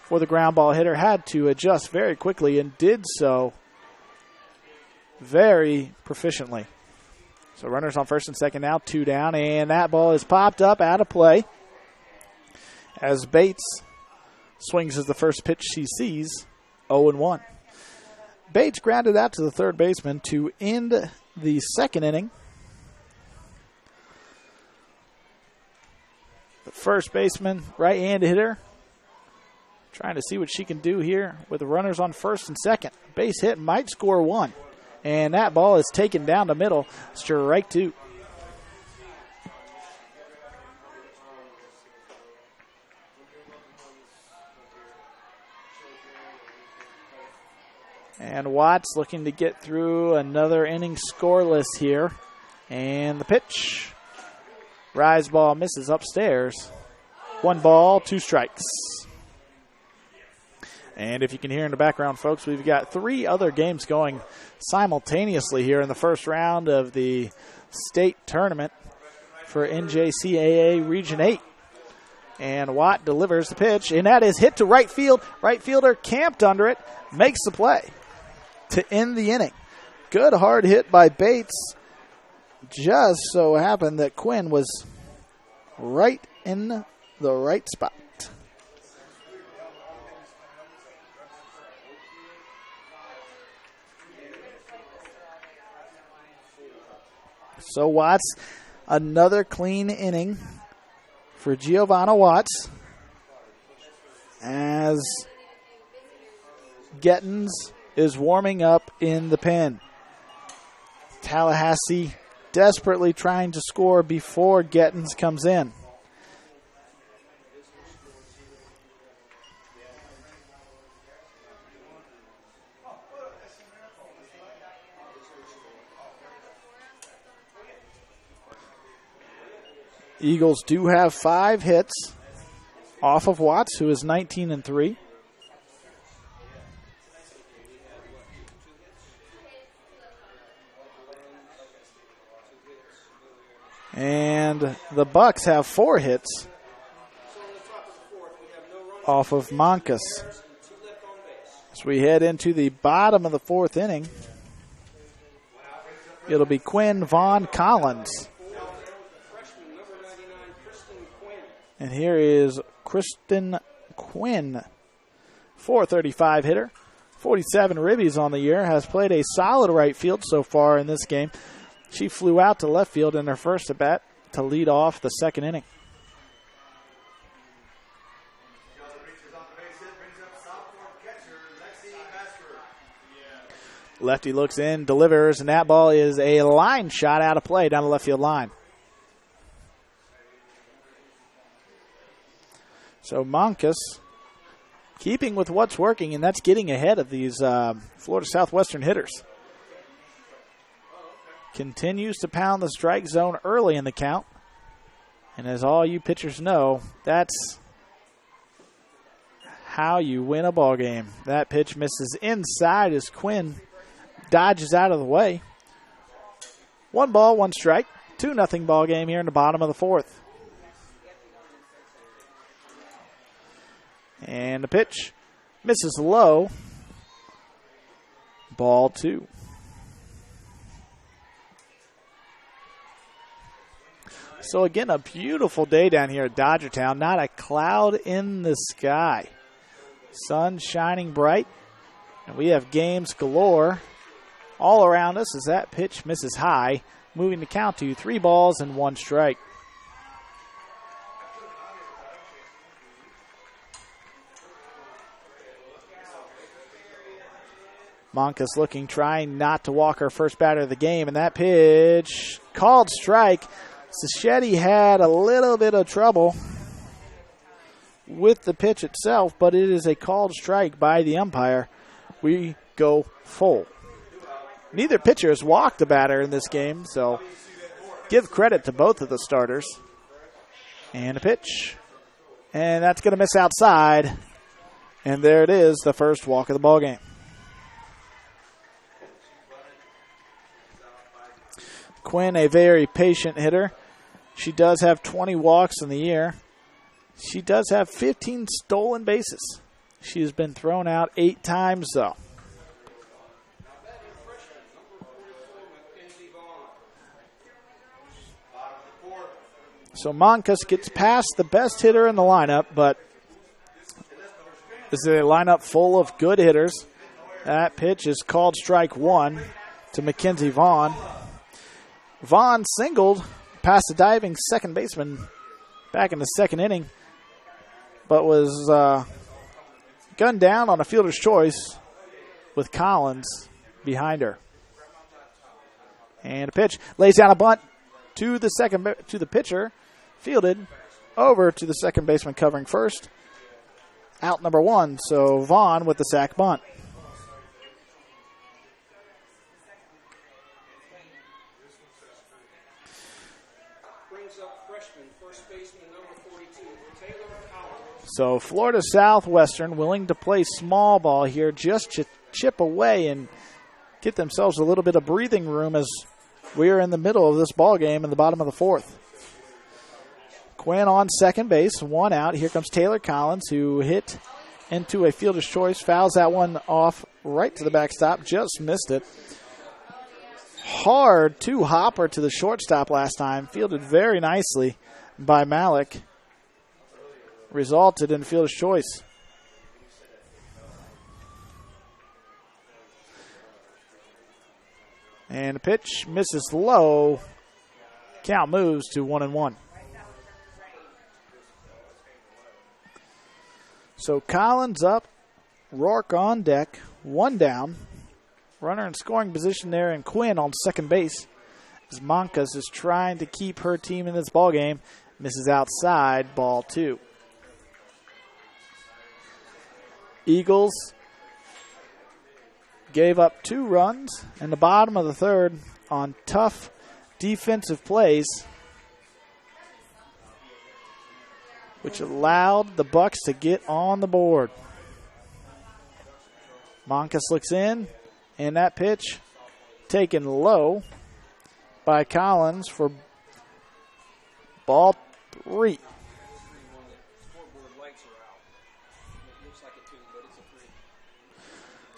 for the ground ball hitter, had to adjust very quickly and did so very proficiently. So runners on first and second now, 2 down, and that ball is popped up out of play as Bates Swings as the first pitch she sees, 0-1. Bates grounded out to the third baseman to end the second inning. The first baseman, right-handed hitter, trying to see what she can do here with the runners on first and second. Base hit might score one. And that ball is taken down the middle. Strike two. And Watts looking to get through another inning scoreless here. And the pitch. Rise ball misses upstairs. 1 ball, 2 strikes. And if you can hear in the background, folks, we've got 3 other games going simultaneously here in the first round of the state tournament for NJCAA Region 8. And Watt delivers the pitch, and that is hit to right field. Right fielder camped under it, makes the play to end the inning. Good hard hit by Bates. Just so happened that Quinn was right in the right spot. So Watts, another clean inning for Giovanna Watts as Gettins is warming up in the pen. Tallahassee desperately trying to score before Gettins comes in. Eagles do have 5 hits off of Watts, who is 19-3. And the Bucks have 4 hits off of Moncus. As we head into the bottom of the 4th inning, it'll be Quinn Vaughn Collins. And here is Kristen Quinn, 435 hitter, 47 ribbies on the year, has played a solid right field so far in this game. She flew out to left field in her first at bat to lead off the second inning. Lefty looks in, delivers, and that ball is a line shot out of play down the left field line. So Moncus keeping with what's working, and that's getting ahead of these Florida Southwestern hitters. Continues to pound the strike zone early in the count. And as all you pitchers know, that's how you win a ball game. That pitch misses inside as Quinn dodges out of the way. 1 ball, 1 strike. 2-0 ball game here in the bottom of the 4th. And the pitch misses low. Ball 2. So again, a beautiful day down here at Dodgertown. Not a cloud in the sky. Sun shining bright. And we have games galore all around us as that pitch misses high. Moving the count to 3 balls and 1 strike. Moncus looking, trying not to walk her first batter of the game. And that pitch, called strike. Sacchetti had a little bit of trouble with the pitch itself, but it is a called strike by the umpire. We go full. Neither pitcher has walked the batter in this game, so give credit to both of the starters. And a pitch. And that's going to miss outside. And there it is, the first walk of the ball game. Quinn, a very patient hitter. She does have 20 walks in the year. She does have 15 stolen bases. She has been thrown out 8 times, though. So Moncus gets past the best hitter in the lineup, but This is a lineup full of good hitters. That pitch is called strike one to Mackenzie Vaughn. Vaughn singled past the diving second baseman back in the second inning, but was gunned down on a fielder's choice with Collins behind her. And a pitch, lays down a bunt to the pitcher, fielded over to the second baseman covering first. Out number one, so Vaughn with the sac bunt. Brings up freshman, first baseman, number 42, Taylor Collins. So Florida Southwestern willing to play small ball here, just chip away and get themselves a little bit of breathing room as we're in the middle of this ball game in the bottom of the fourth. Quinn on second base, one out. Here comes Taylor Collins, who hit into a fielder's choice, fouls that one off right to the backstop, just missed it. Hard two-hopper to the shortstop last time, fielded very nicely by Malik. Resulted in fielder's choice. And the pitch misses low. Count moves to 1-1. So Collins up, Rourke on deck, one down. Runner in scoring position there, and Quinn on second base. As Moncas is trying to keep her team in this ball game, misses outside, ball two. Eagles gave up 2 runs in the bottom of the third on tough defensive plays, which allowed the Bucks to get on the board. Moncas looks in, and that pitch taken low by Collins for ball 3.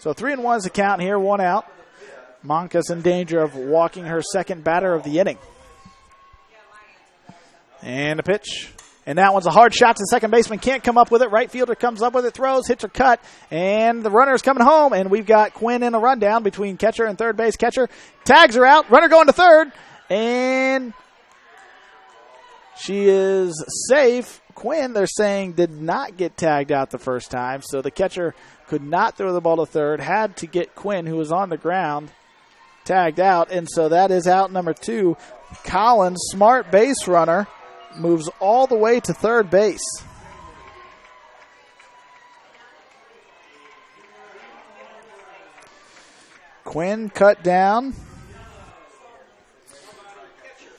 So 3-1 is the count here, one out. Moncas in danger of walking her second batter of the inning. And a pitch. And that one's a hard shot to the second baseman. Can't come up with it. Right fielder comes up with it, throws, hits her cut. And the runner's coming home. And we've got Quinn in a rundown between catcher and third base. Catcher tags her out. Runner going to third. And she is safe. Quinn, they're saying, did not get tagged out the first time. So the catcher could not throw the ball to third. Had to get Quinn, who was on the ground, tagged out. And so that is out number 2. Collins, smart base runner, moves all the way to third base. Quinn cut down.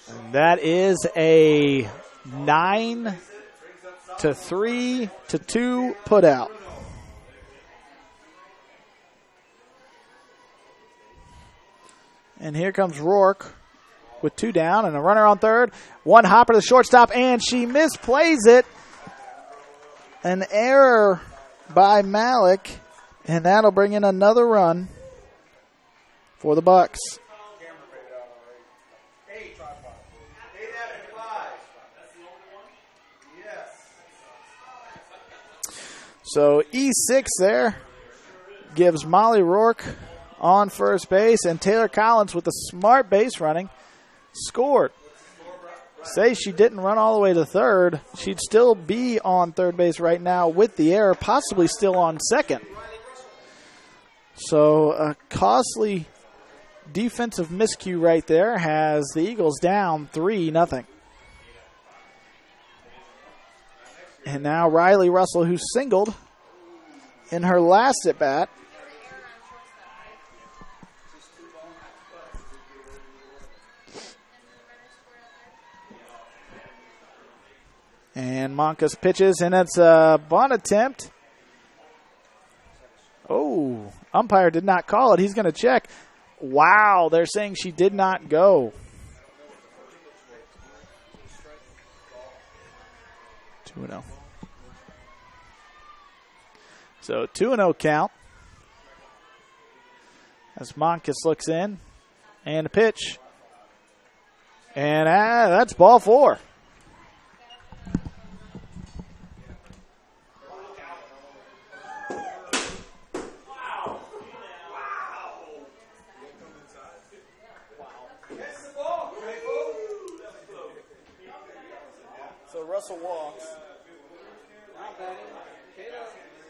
And that is a 9-3-2 put out. And here comes Rourke with 2 down and a runner on third. One hopper to the shortstop, and she misplays it. An error by Malik, and that'll bring in another run for the Bucks. So E6 there gives Molly Rourke on first base, and Taylor Collins with the smart base running scored. Say she didn't run all the way to third, she'd still be on third base right now with the error, possibly still on second. So a costly defensive miscue right there has the Eagles down 3-0. And now Riley Russell, who singled in her last at-bat, and Moncas pitches, and it's a bunt attempt. Oh, umpire did not call it. He's going to check. Wow, they're saying she did not go. 2-0. So 2-0 count as Moncas looks in, and a pitch. And that's ball 4. So Russell walks. Now batting, Kayla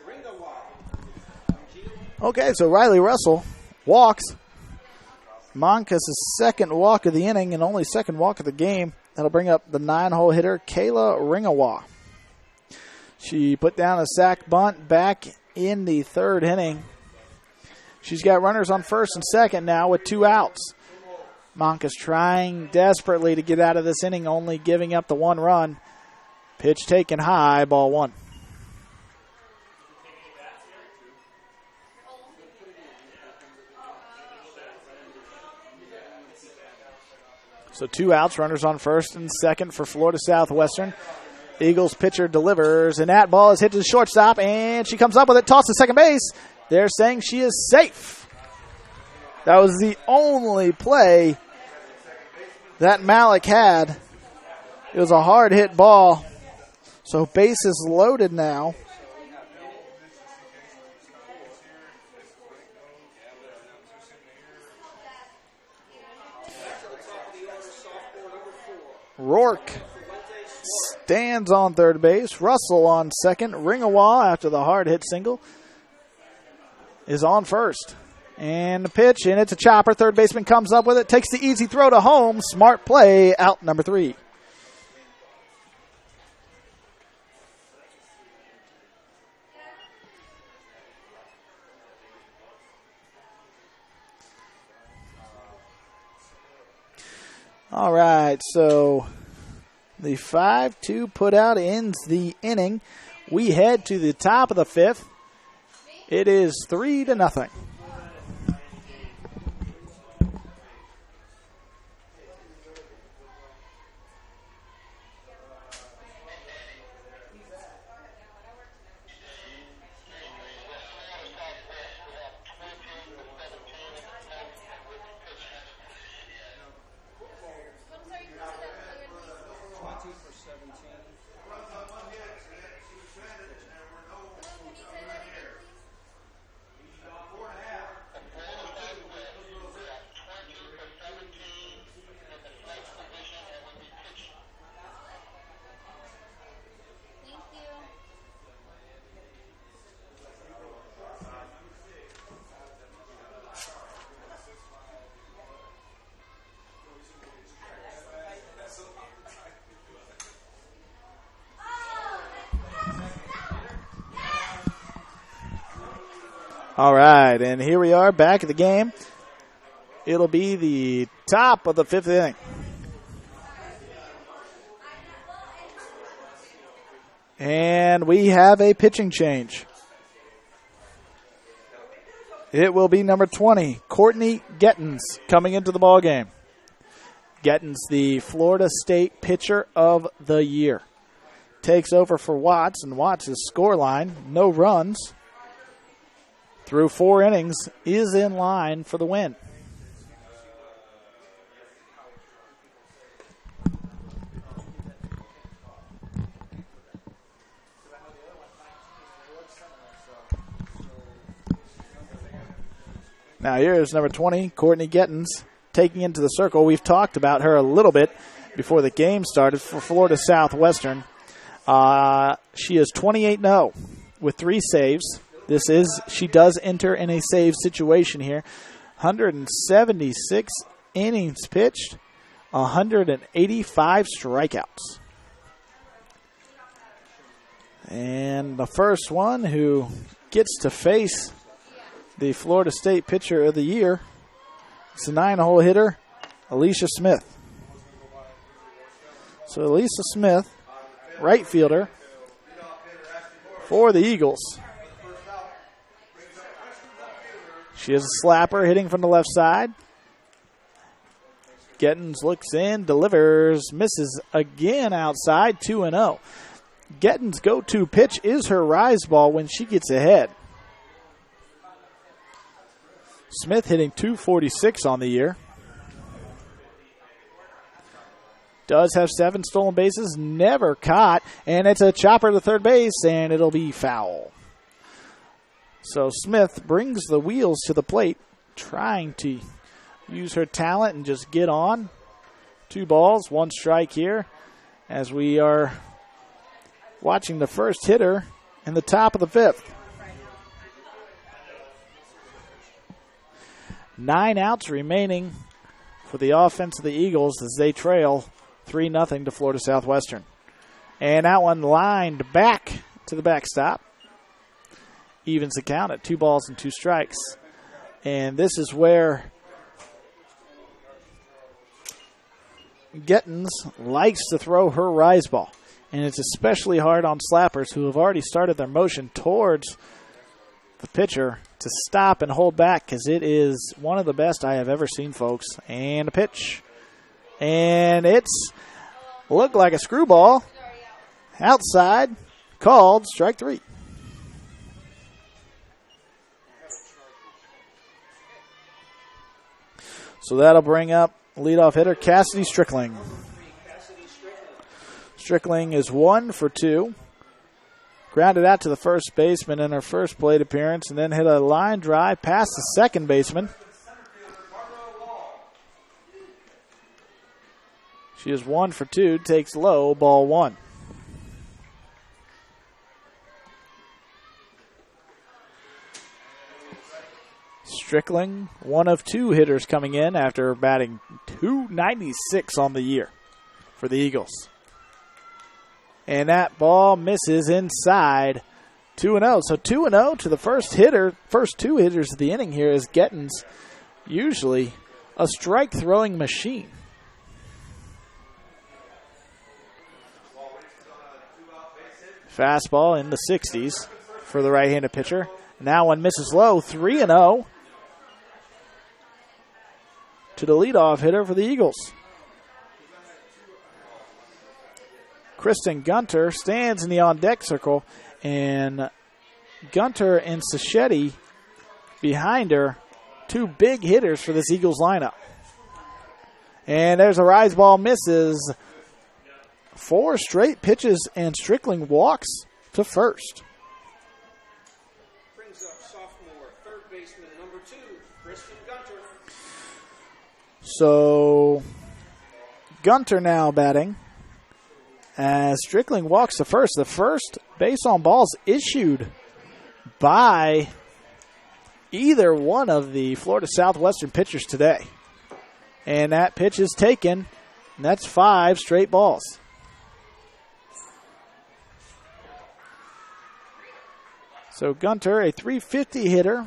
Ringawa. Okay, so Riley Russell walks. Moncus' second walk of the inning and only second walk of the game. That'll bring up the 9-hole hitter, Kayla Ringawa. She put down a sac bunt back in the third inning. She's got runners on first and second now with 2 outs. Moncus trying desperately to get out of this inning, only giving up the 1 run. Pitch taken high, ball 1. So 2 outs, runners on first and second for Florida Southwestern. Eagles pitcher delivers, and that ball is hit to the shortstop, and she comes up with it, tossed to second base. They're saying she is safe. That was the only play that Malik had. It was a hard hit ball. So base is loaded now. Rourke stands on third base. Russell on second. Ringawa, after the hard hit single, is on first. And the pitch, and it's a chopper. Third baseman comes up with it, takes the easy throw to home. Smart play, out number 3. All right, so the 5-2 put out ends the inning. We head to the top of the 5th. It is 3-0. All right, and here we are back at the game. It'll be the top of the 5th inning. And we have a pitching change. It will be number 20, Courtney Gettins, coming into the ballgame. Gettins, the Florida State Pitcher of the Year. Takes over for Watts, and Watts' scoreline, no runs through 4 innings, is in line for the win. Now here's number 20, Courtney Gettins, taking into the circle. We've talked about her a little bit before the game started for Florida Southwestern. She is 28-0 with 3 saves. She does enter in a save situation here. 176 innings pitched, 185 strikeouts. And the first one who gets to face the Florida State Pitcher of the Year is the 9-hole hitter, Alicia Smith. So Alicia Smith, right fielder for the Eagles. She is a slapper hitting from the left side. Gettins looks in, delivers, misses again outside, 2-0. Gettins' go-to pitch is her rise ball when she gets ahead. Smith hitting .246 on the year. Does have 7 stolen bases, never caught, and it's a chopper to third base, and it'll be foul. So Smith brings the wheels to the plate, trying to use her talent and just get on. 2 balls, 1 strike here, as we are watching the first hitter in the top of the fifth. 9 outs remaining for the offense of the Eagles as they trail 3-0 to Florida Southwestern. And that one lined back to the backstop. Evens the count at 2 balls and 2 strikes. And this is where Gittens likes to throw her rise ball. And it's especially hard on slappers who have already started their motion towards the pitcher to stop and hold back, because it is one of the best I have ever seen, folks. And a pitch. And it's looked like a screwball. Outside, called strike 3. So that'll bring up leadoff hitter Cassidy Strickling. Strickling is 1 for 2. Grounded out to the first baseman in her first plate appearance, and then hit a line drive past the second baseman. She is 1 for 2, takes low, ball 1. Strickling, 1 of 2 hitters coming in after batting .296 on the year for the Eagles. And that ball misses inside. 2-0. So 2-0 to the first hitter, first 2 hitters of the inning here is Gittens, usually a strike throwing machine. Fastball in the 60s for the right-handed pitcher. Now one misses low, 3-0 to the leadoff hitter for the Eagles. Kristen Gunter stands in the on-deck circle, and Gunter and Sacchetti behind her, 2 big hitters for this Eagles lineup. And there's a rise ball, misses. 4 straight pitches, and Strickling walks to first. Brings up sophomore third baseman number 2, Kristen Gunter. So Gunter now batting as Strickling walks to first. The first base on balls issued by either one of the Florida Southwestern pitchers today. And that pitch is taken, and that's 5 straight balls. So Gunter, a .350 hitter,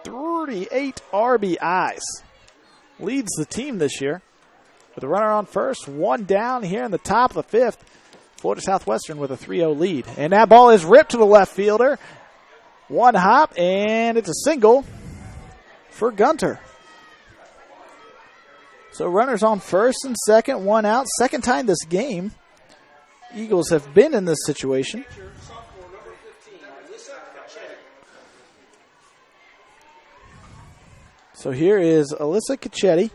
38 RBIs, leads the team this year. With a runner on first, 1 down here in the top of the 5th. Florida Southwestern with a 3-0 lead. And that ball is ripped to the left fielder. 1 hop, and it's a single for Gunter. So runners on first and second, 1 out. Second time this game Eagles have been in this situation. So here is Alyssa Cacchetti,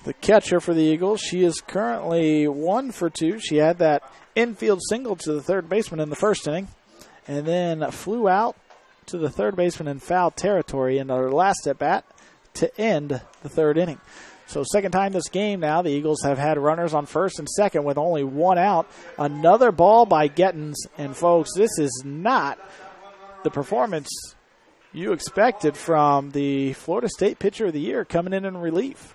the catcher for the Eagles. She is currently 1 for 2. She had that infield single to the third baseman in the first inning, and then flew out to the third baseman in foul territory in her last at bat to end the third inning. So second time this game now, the Eagles have had runners on first and second with only 1 out. Another ball by Gittens, and folks, this is not the performance you expected from the Florida State Pitcher of the Year coming in relief.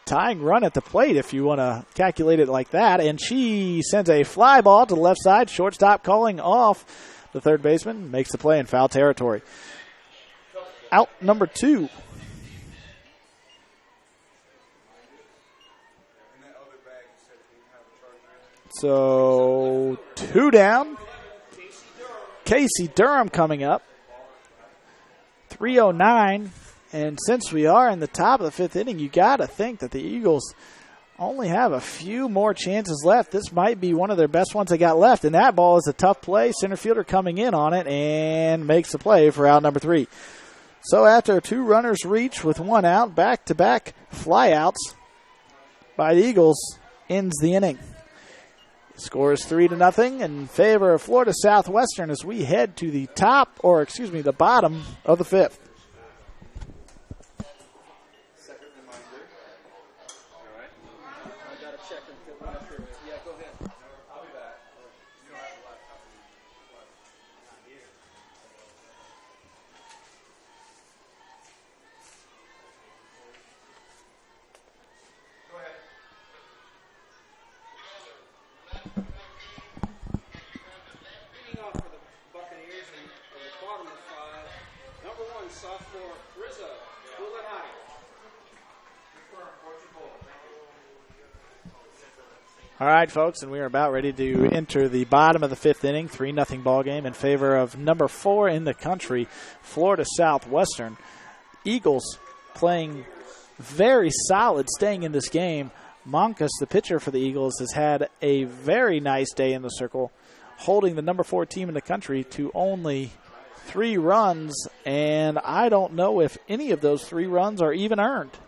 Tying run at the plate if you want to calculate it like that. And she sends a fly ball to the left side. Shortstop calling off the third baseman. Makes the play in foul territory. Out number 2. So 2 down. Casey Durham coming up. 3:09. And since we are in the top of the 5th inning, you got to think that the Eagles only have a few more chances left. This might be one of their best ones they got left. And that ball is a tough play. Center fielder coming in on it and makes the play for out number 3. So after 2 runners reach with 1 out, back-to-back flyouts by the Eagles ends the inning. Score is 3-0 in favor of Florida Southwestern as we head to the the bottom of the 5th. check and feel when I'm through. Yeah, go ahead. I'll be back. You don't have to left. Go ahead. Leading off for the Buccaneers in the bottom of 5, number 1, sophomore Rizzo Bulahati. All right, folks, and we are about ready to enter the bottom of the 5th inning, 3-0 ball game in favor of number 4 in the country, Florida Southwestern. Eagles playing very solid, staying in this game. Monkus, the pitcher for the Eagles, has had a very nice day in the circle, holding the number 4 team in the country to only 3 runs, and I don't know if any of those 3 runs are even earned.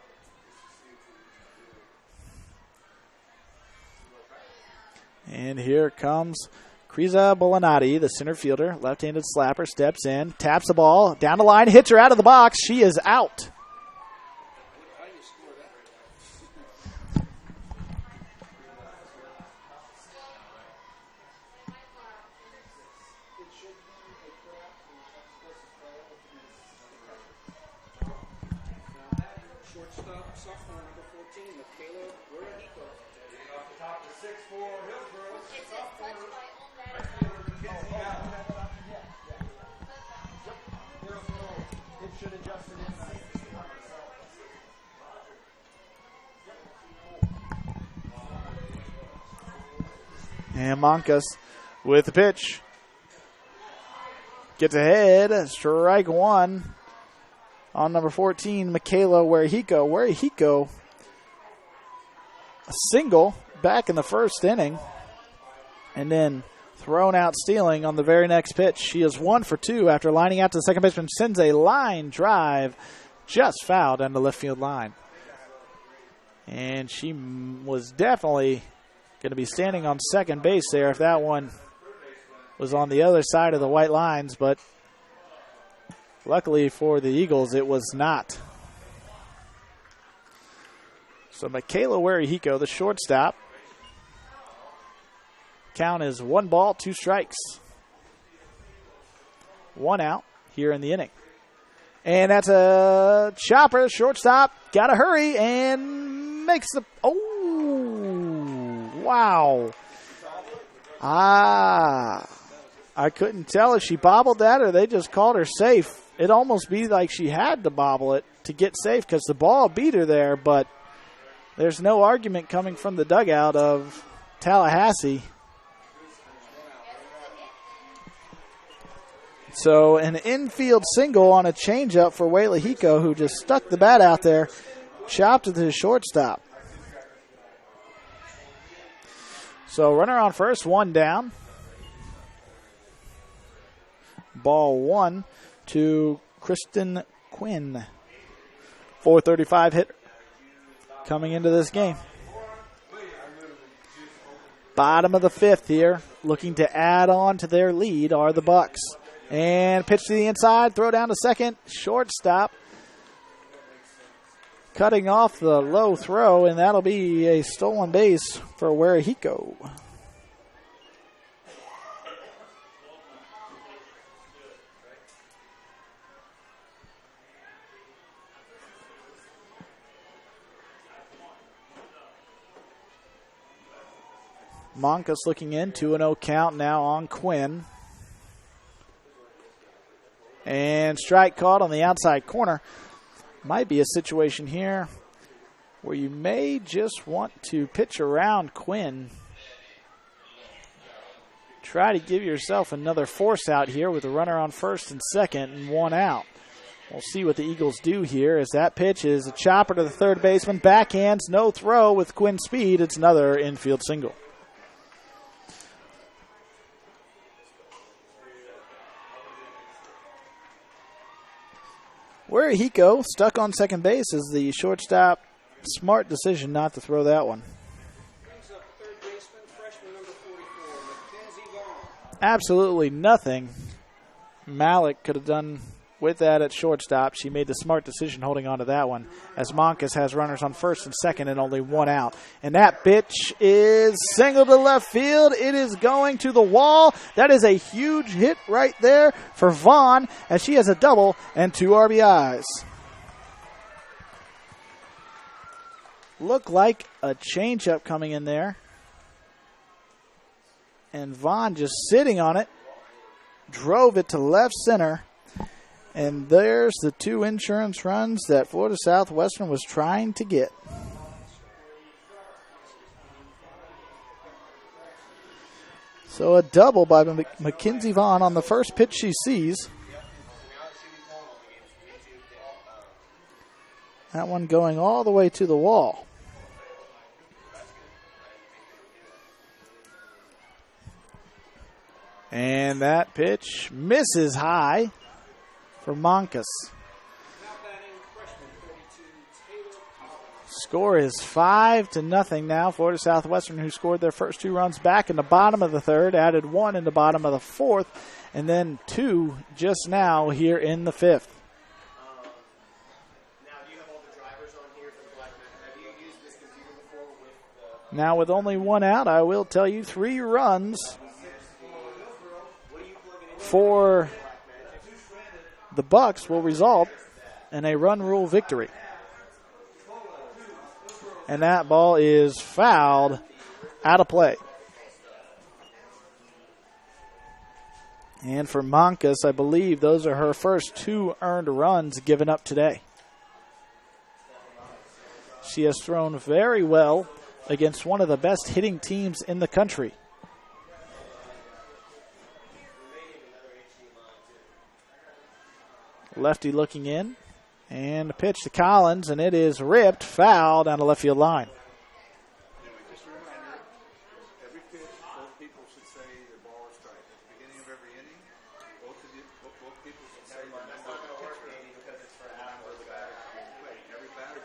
And here comes Kriza Bolanati, the center fielder, left-handed slapper, steps in, taps the ball, down the line, hits her out of the box. She is out. How do you score that? Shortstop, sophomore, number 14, Michaela Guerrero. Off the top of 6-4 Hillsborough. It says touched by Old It should adjust it inside. And Monkus with the pitch. Gets ahead, strike 1 on number 14, Michaela Warehiko. Warehiko, a single back in the 1st inning, and then thrown out stealing on the very next pitch. She is 1 for 2 after lining out to the second baseman, sends a line drive just fouled down the left field line. And she was definitely going to be standing on second base there if that one was on the other side of the white lines, but luckily for the Eagles, it was not. So Michaela Warehiko, the shortstop. Count is 1 ball, 2 strikes. 1 out here in the inning. And that's a chopper, shortstop. Got to hurry and makes the... Oh, wow. I couldn't tell if she bobbled that or they just called her safe. It'd almost be like she had to bobble it to get safe because the ball beat her there, but there's no argument coming from the dugout of Tallahassee. So an infield single on a changeup for Warehiko, who just stuck the bat out there, chopped it to the shortstop. So runner on first, 1 down. Ball 1 to Kristen Quinn. 435 hitter coming into this game. Bottom of the 5th here, looking to add on to their lead are the Bucks. And pitch to the inside, throw down to second, shortstop. Cutting off the low throw, and that'll be a stolen base for Warehiko. Monkus looking in, 2-0 count now on Quinn. And strike caught on the outside corner. Might be a situation here where you may just want to pitch around Quinn. Try to give yourself another force out here with a runner on first and second and 1 out. We'll see what the Eagles do here as that pitch is a chopper to the third baseman. Backhands, no throw with Quinn's speed. It's another infield single. Warehiko stuck on second base as the shortstop. Smart decision not to throw that one. Brings up third baseman, freshman number 44, Mackenzie Vaughn. Absolutely nothing Malik could have done with that at shortstop. She made the smart decision holding on to that one, as Monkus has runners on first and second and only one out. And that pitch is single to left field. It is going to the wall. That is a huge hit right there for Vaughn, as she has a double and 2 RBIs. Looked like a changeup coming in there. And Vaughn just sitting on it, drove it to left center. And there's the 2 insurance runs that Florida Southwestern was trying to get. So a double by Mackenzie Vaughn on the first pitch she sees. That one going all the way to the wall. And that pitch misses high for Monkus. Score is 5-0 now. Florida Southwestern, who scored their first 2 runs back in the bottom of the third, added 1 in the bottom of the fourth, and then 2 just now here in the fifth. Now with only 1 out, I will tell you 3 runs for the Bucks will result in a run rule victory. And that ball is fouled out of play. And for Monkus, I believe those are her first 2 earned runs given up today. She has thrown very well against one of the best hitting teams in the country. Lefty looking in, and a pitch to Collins, and it is ripped, foul down the left field line. Just a reminder, every pitch, both people should say the ball is strike. At the beginning of every inning, both people should say the number of the pitcher. Because it's for every batter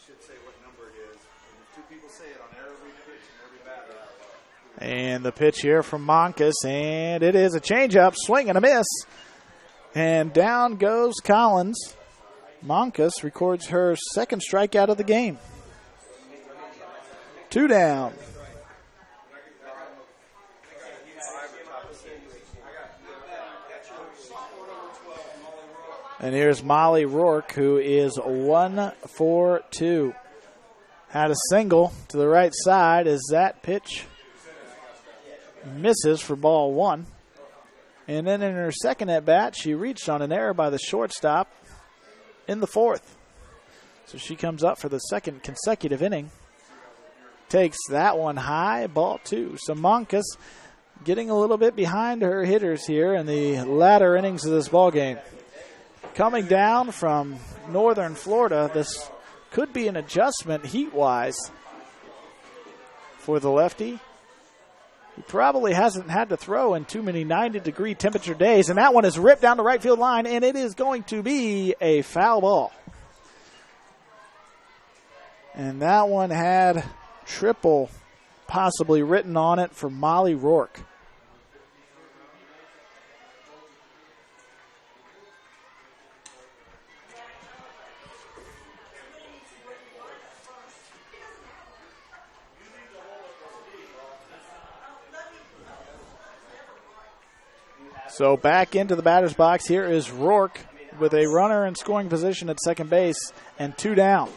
should say what number it is. And if 2 people say it on every pitch and every batter. And the pitch here from Monkus, and it is a changeup, swing and a miss. And down goes Collins. Monkus records her second strikeout of the game. 2 down. And here's Molly Rourke, who is 1 for 2. Had a single to the right side as that pitch misses for ball 1. And then in her second at-bat, she reached on an error by the shortstop in the 4th. So she comes up for the second consecutive inning. Takes that one high, ball 2. So Monkus getting a little bit behind her hitters here in the latter innings of this ball game. Coming down from northern Florida, this could be an adjustment heat-wise for the lefty. He probably hasn't had to throw in too many 90-degree temperature days, and that one is ripped down the right field line, and it is going to be a foul ball. And that one had triple possibly written on it for Molly Rourke. So back into the batter's box. Here is Rourke with a runner in scoring position at second base and 2 down.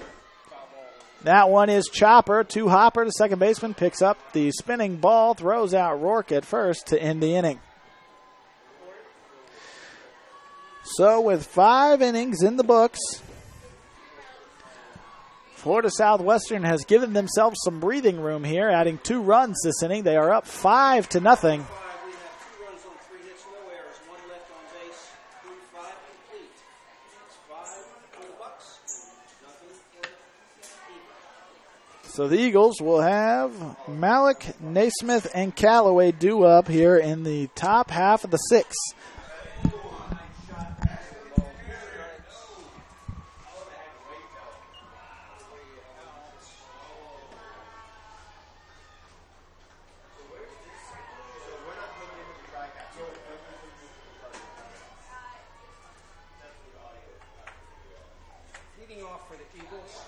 That one is Chopper to Hopper. The second baseman picks up the spinning ball, throws out Rourke at first to end the inning. So with 5 innings in the books, Florida Southwestern has given themselves some breathing room here, adding 2 runs this inning. They are up 5-0. So the Eagles will have Malik, Naismith, and Callaway due up here in the top half of the 6th. Leading off for the Eagles,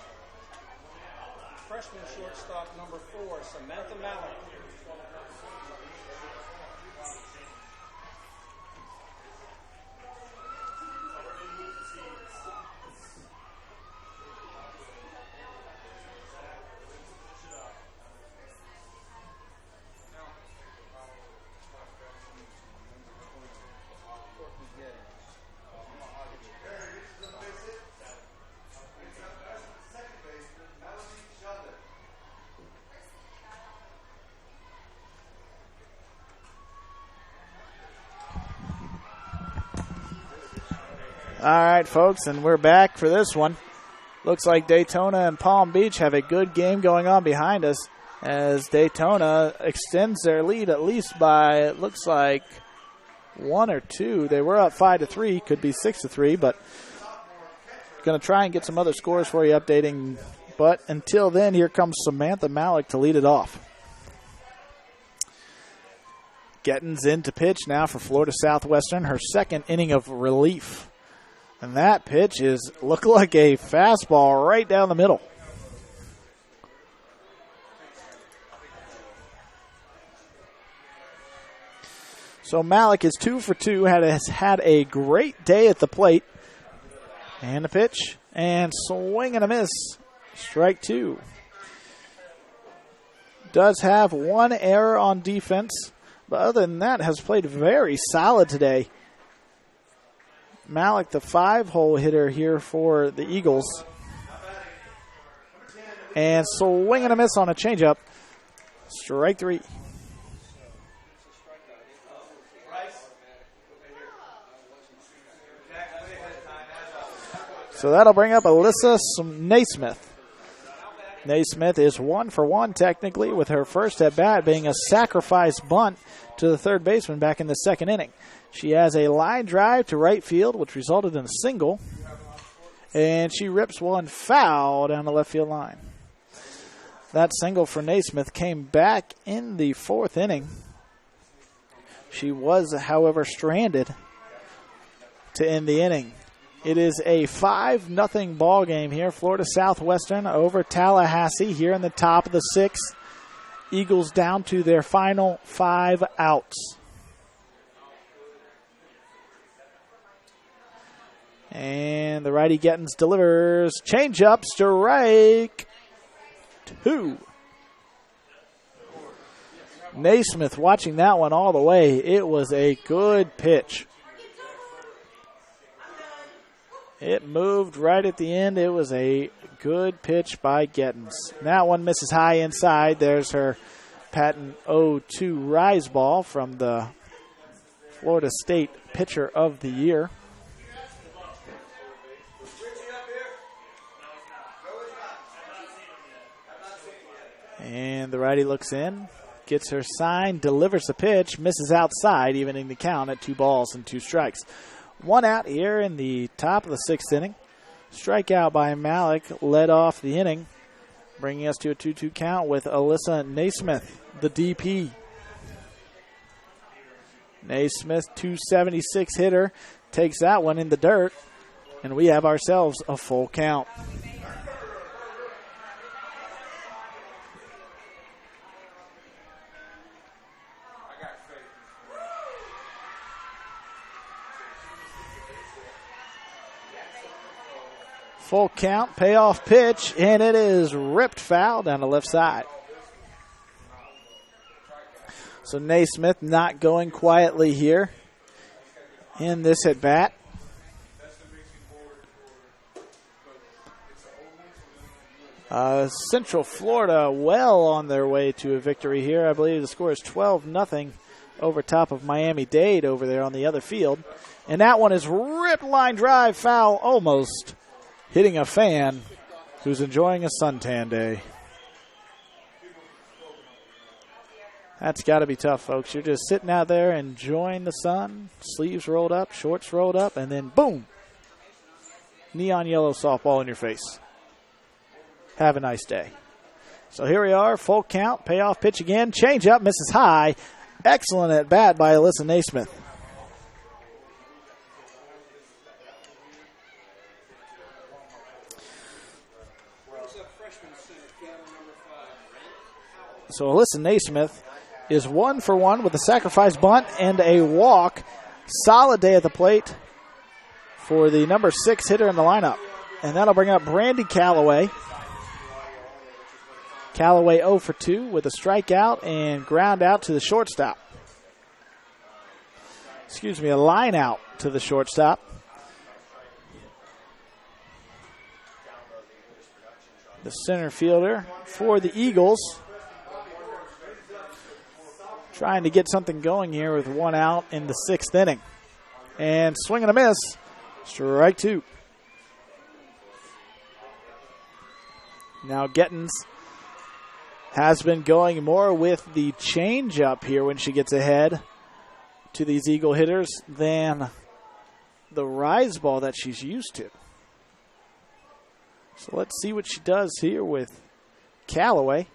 freshman shortstop number 4, Samantha Mallett. All right, folks, and we're back for this one. Looks like Daytona and Palm Beach have a good game going on behind us as Daytona extends their lead at least by, it looks like, 1 or 2. They were up 5-3, could be 6-3, but going to try and get some other scores for you updating. But until then, here comes Samantha Malik to lead it off. Getting's in to pitch now for Florida Southwestern, her second inning of relief. And that pitch look like a fastball right down the middle. So Malik is 2 for 2, has had a great day at the plate. And a pitch, and swing and a miss. Strike 2. Does have one error on defense, but other than that has played very solid today. Malik, the 5-hole hitter here for the Eagles. And swing and a miss on a changeup. Strike 3. So that'll bring up Alyssa Naismith. Naismith is 1 for 1 technically, with her first at bat being a sacrifice bunt to the third baseman back in the second inning. She has a line drive to right field, which resulted in a single, and she rips one foul down the left field line. That single for Naismith came back in the 4th inning. She was, however, stranded to end the inning. It is a 5-0 ball game here. Florida Southwestern over Tallahassee here in the top of the 6th. Eagles down to their final 5 outs. And the righty Gettins delivers. Change-up, strike 2. Naismith watching that one all the way. It was a good pitch. It moved right at the end. It was a good pitch by Gettins. That one misses high inside. There's her patent 0-2 rise ball from the Florida State Pitcher of the Year. And the righty looks in, gets her sign, delivers the pitch, misses outside, evening the count at 2 balls and 2 strikes. 1 out here in the top of the 6th inning. Strikeout by Malik led off the inning, bringing us to a 2-2 count with Alyssa Naismith, the DP. Naismith, 276 hitter, takes that one in the dirt, and we have ourselves a full count. Full count, payoff pitch, and it is ripped foul down the left side. So Naismith not going quietly here in this at bat. Central Florida well on their way to a victory here. I believe the score is 12-0 over top of Miami-Dade over there on the other field. And that one is ripped line drive foul, almost hitting a fan who's enjoying a suntan day. That's got to be tough, folks. You're just sitting out there enjoying the sun, sleeves rolled up, shorts rolled up, and then boom, neon yellow softball in your face. Have a nice day. So here we are, full count, payoff pitch again, change up, misses high. Excellent at bat by Alyssa Naismith. brings up freshman center fielder number 5, Brent Howell. So Alyssa Naismith is 1 for 1 with a sacrifice bunt and a walk. Solid day at the plate for the number 6 hitter in the lineup. And that'll bring up Brandy Calloway. Calloway 0 for 2 with a strikeout and ground out to the shortstop. A line out to the shortstop. The center fielder for the Eagles, trying to get something going here with 1 out in the 6th inning. And swing and a miss. Strike 2. Now Gettens has been going more with the changeup here when she gets ahead to these Eagle hitters than the rise ball that she's used to. So let's see what she does here with Calloway.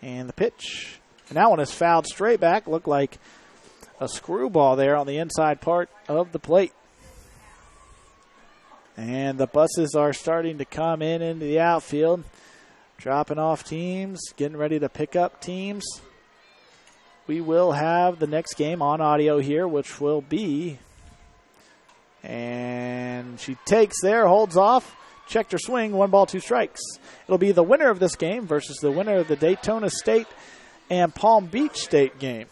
And the pitch. And that one is fouled straight back. Looked like a screwball there on the inside part of the plate. And the buses are starting to come in into the outfield. Dropping off teams, getting ready to pick up teams. We will have the next game on audio here, which will be. And she takes there, holds off, checked her swing, 1 ball, 2 strikes. It'll be the winner of this game versus the winner of the Daytona State and Palm Beach State game,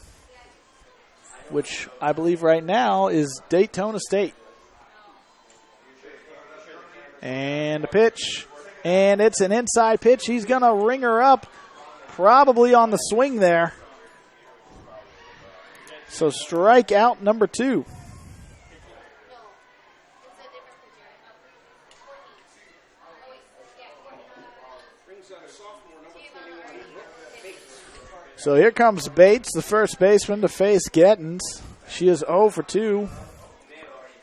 which I believe right now is Daytona State. And a pitch. And it's an inside pitch. He's going to ring her up probably on the swing there. So strikeout number 2. So here comes Bates, the first baseman, to face Gettens. She is 0 for 2.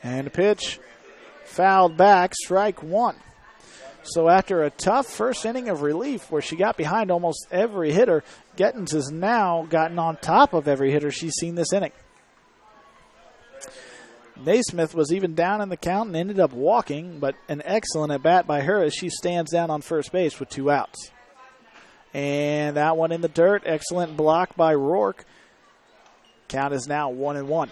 And a pitch fouled back, strike 1. So after a tough first inning of relief where she got behind almost every hitter, Gettens has now gotten on top of every hitter she's seen this inning. Naismith was even down in the count and ended up walking, but an excellent at-bat by her as she stands down on first base with 2 outs. And that one in the dirt, excellent block by Rourke. Count is now 1-1.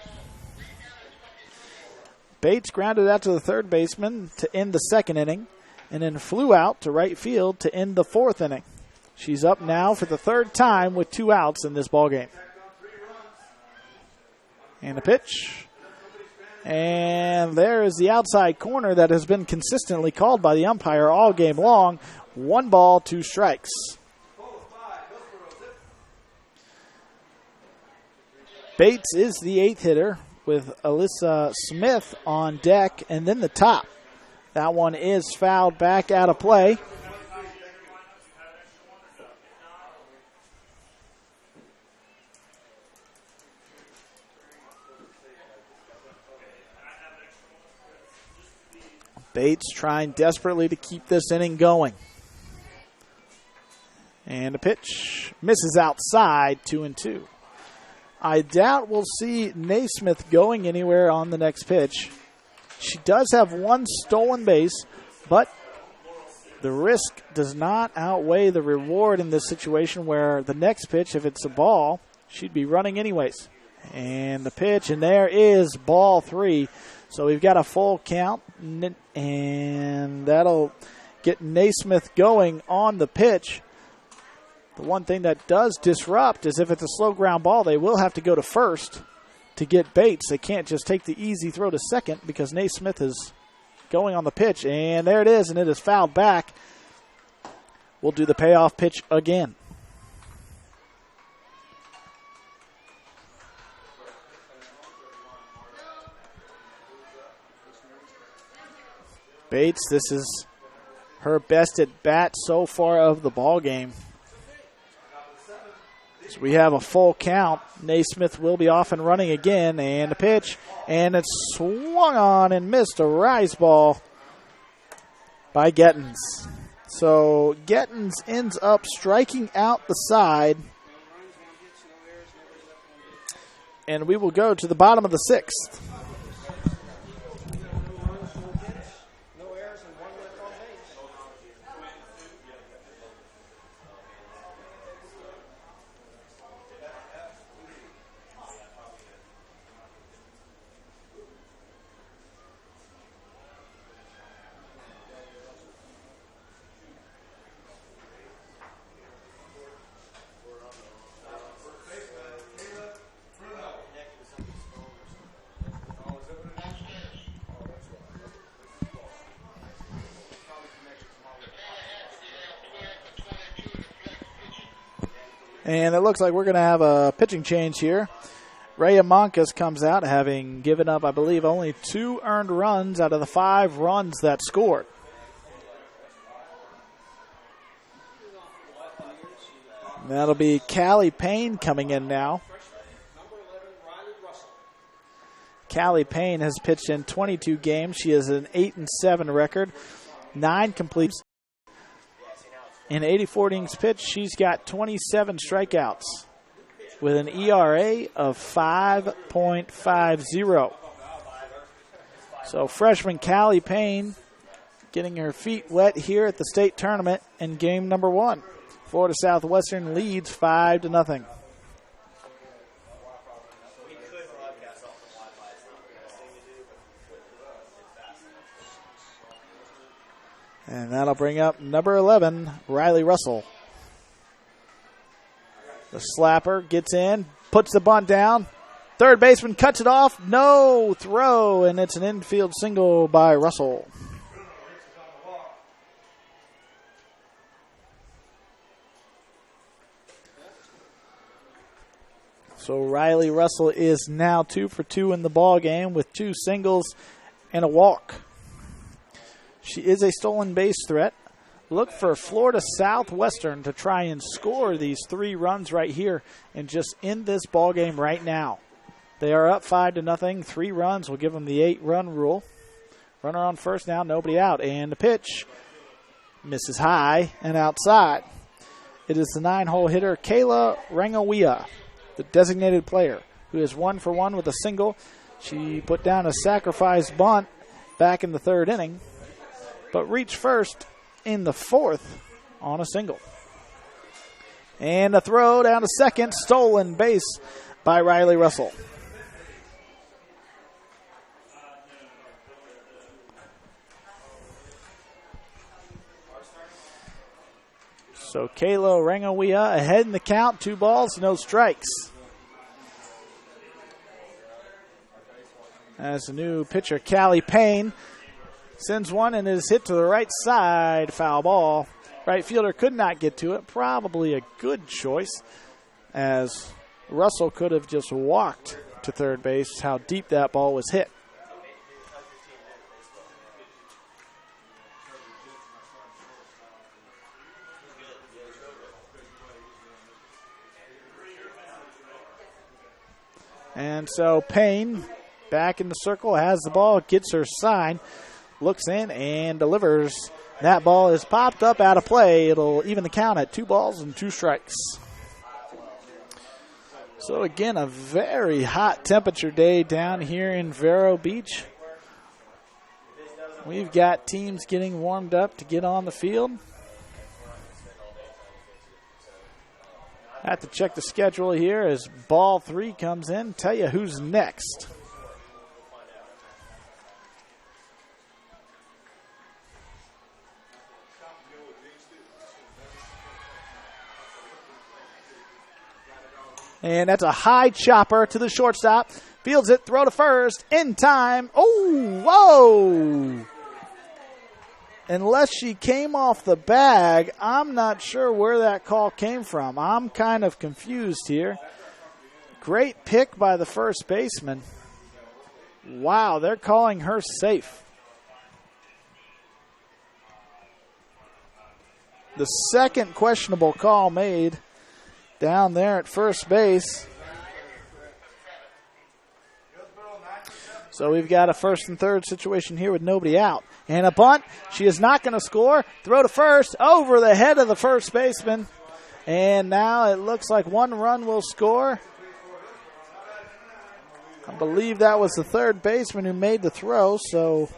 Bates grounded out to the third baseman to end the 2nd inning, and then flew out to right field to end the 4th inning. She's up now for the 3rd time with 2 outs in this ballgame. And a pitch. And there is the outside corner that has been consistently called by the umpire all game long. 1 ball, 2 strikes. Bates is the 8th hitter with Alyssa Smith on deck, and then the top. That one is fouled back out of play. Bates trying desperately to keep this inning going. And a pitch misses outside, 2-2. I doubt we'll see Naismith going anywhere on the next pitch. She does have 1 stolen base, but the risk does not outweigh the reward in this situation where the next pitch, if it's a ball, she'd be running anyways. And the pitch, and there is ball 3. So we've got a full count, and that'll get Naismith going on the pitch. The one thing that does disrupt is if it's a slow ground ball, they will have to go to first to get Bates. They can't just take the easy throw to second because Naismith is going on the pitch. And there it is, and it is fouled back. We'll do the payoff pitch again. Bates, this is her best at bat so far of the ball game. So we have a full count. Naismith will be off and running again, and a pitch, and it's swung on and missed, a rise ball by Gettens. So Gettens ends up striking out the side, and we will go to the bottom of the 6th. And it looks like we're going to have a pitching change here. Rhea Monkas comes out having given up, I believe, only 2 earned runs out of the 5 runs that scored. That'll be Callie Payne coming in now. Callie Payne has pitched in 22 games. She has an 8-7 record, 9 completes. In 84 innings pitched, she's got 27 strikeouts with an ERA of 5.50. So freshman Callie Payne getting her feet wet here at the state tournament in game number 1. Florida Southwestern leads 5-0. And that'll bring up number 11, Riley Russell. The slapper gets in, puts the bunt down. Third baseman cuts it off. No throw, and it's an infield single by Russell. So Riley Russell is now 2 for 2 in the ball game with 2 singles and a walk. She is a stolen base threat. Look for Florida Southwestern to try and score these 3 runs right here and just end this ball game right now. They are up 5-0. 3 runs will give them the 8-run rule. Runner on first now, nobody out. And the pitch misses high and outside. It is the 9-hole hitter, Kayla Rangawea, the designated player, who is 1 for 1 with a single. She put down a sacrifice bunt back in the 3rd inning, but reached first in the 4th on a single. And a throw down to second, stolen base by Riley Russell. So Kayla Rangawea ahead in the count, 2 balls, no strikes. As the new pitcher, Callie Payne, sends one and is hit to the right side, foul ball. Right fielder could not get to it. Probably a good choice, as Russell could have just walked to third base, how deep that ball was hit. And so Payne back in the circle, has the ball, gets her sign, looks in and delivers. That ball is popped up out of play. It'll even the count at 2 balls and 2 strikes. So again, a very hot temperature day down here in Vero Beach. We've got teams getting warmed up to get on the field. I have to check the schedule here as ball 3 comes in. Tell you who's next. And that's a high chopper to the shortstop. Fields it, throw to first, in time. Oh, whoa! Unless she came off the bag, I'm not sure where that call came from. I'm kind of confused here. Great pick by the first baseman. Wow, they're calling her safe. The second questionable call made down there at first base. So we've got a first and third situation here with nobody out. And a bunt. She is not going to score. Throw to first over the head of the first baseman. And now it looks like 1 run will score. I believe that was the third baseman who made the throw. So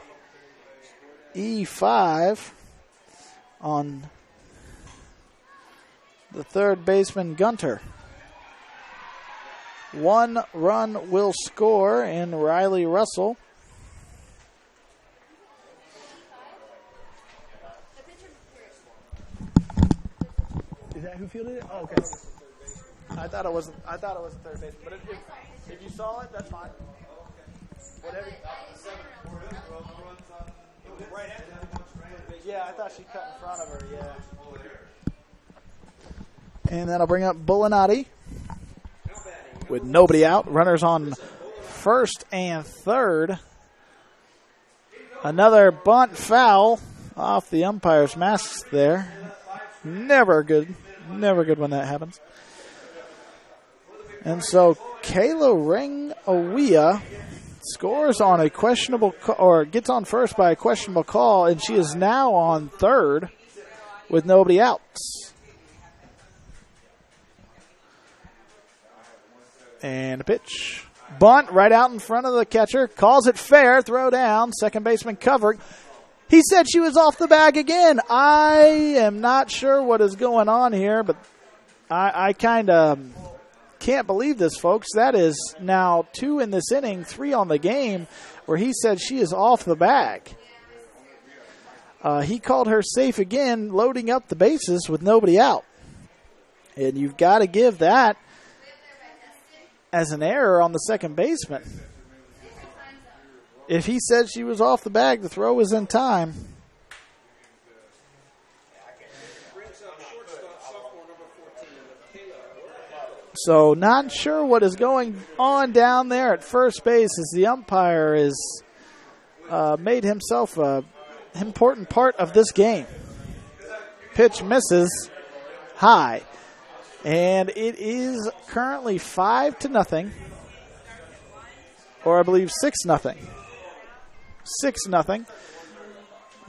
E5 on the third baseman, Gunter. 1 run will score in Riley Russell. Is that who fielded it? Oh, okay. I thought it was the third baseman, but if you saw it, that's fine. Whatever. Yeah, I thought she cut in front of her. Yeah. And that'll bring up Bullinati with nobody out. Runners on first and third. Another bunt foul off the umpire's mask there. Never good. Never good when that happens. And so Kayla Ringawea scores on a questionable or gets on first by a questionable call, and she is now on third with nobody outs. And a pitch. Bunt right out in front of the catcher. Calls it fair. Throw down. Second baseman covered. He said she was off the bag again. I am not sure what is going on here, but I kind of can't believe this, folks. That is now 2 in this inning, 3 on the game, where he said she is off the bag. He called her safe again, loading up the bases with nobody out. And you've got to give that as an error on the second baseman. If he said she was off the bag, the throw was in time. So not sure what is going on down there at first base as the umpire is made himself an important part of this game. Pitch misses high. And it is currently 5-0. Or I believe 6-0. 6-0.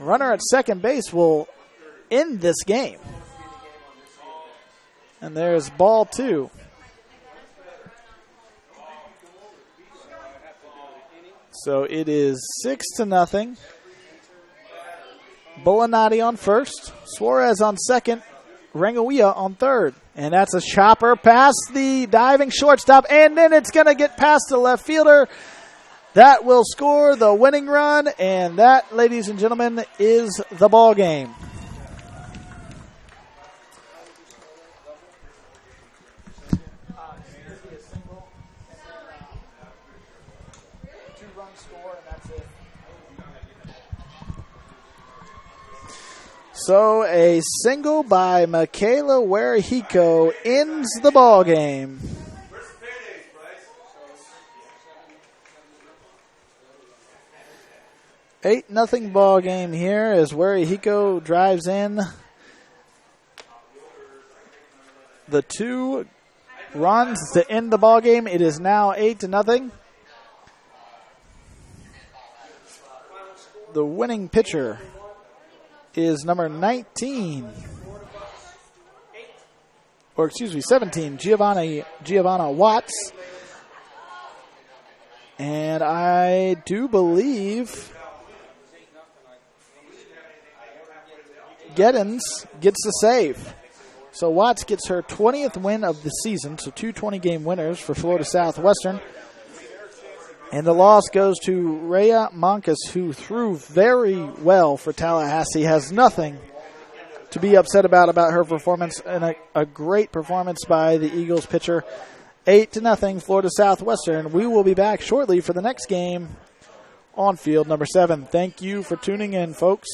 Runner at second base will end this game. And there's ball 2. So it is 6-0. Bullinati on first. Suarez on second. Ringawea on third. And that's a chopper past the diving shortstop. And then it's going to get past the left fielder. That will score the winning run. And that, ladies and gentlemen, is the ball game. So a single by Michaela Warehiko ends the ball game. 8-0 ball game here as Warehiko drives in the 2 runs to end the ball game. It is now 8-0. The winning pitcher is number 19, or excuse me, 17, Giovanna Watts. And I do believe Geddens gets the save. So Watts gets her 20th win of the season, so 2 20-game winners for Florida Southwestern. And the loss goes to Rhea Monkus, who threw very well for Tallahassee. Has nothing to be upset about her performance, and a great performance by the Eagles pitcher. 8-0, Florida Southwestern. We will be back shortly for the next game on field number 7. Thank you for tuning in, folks.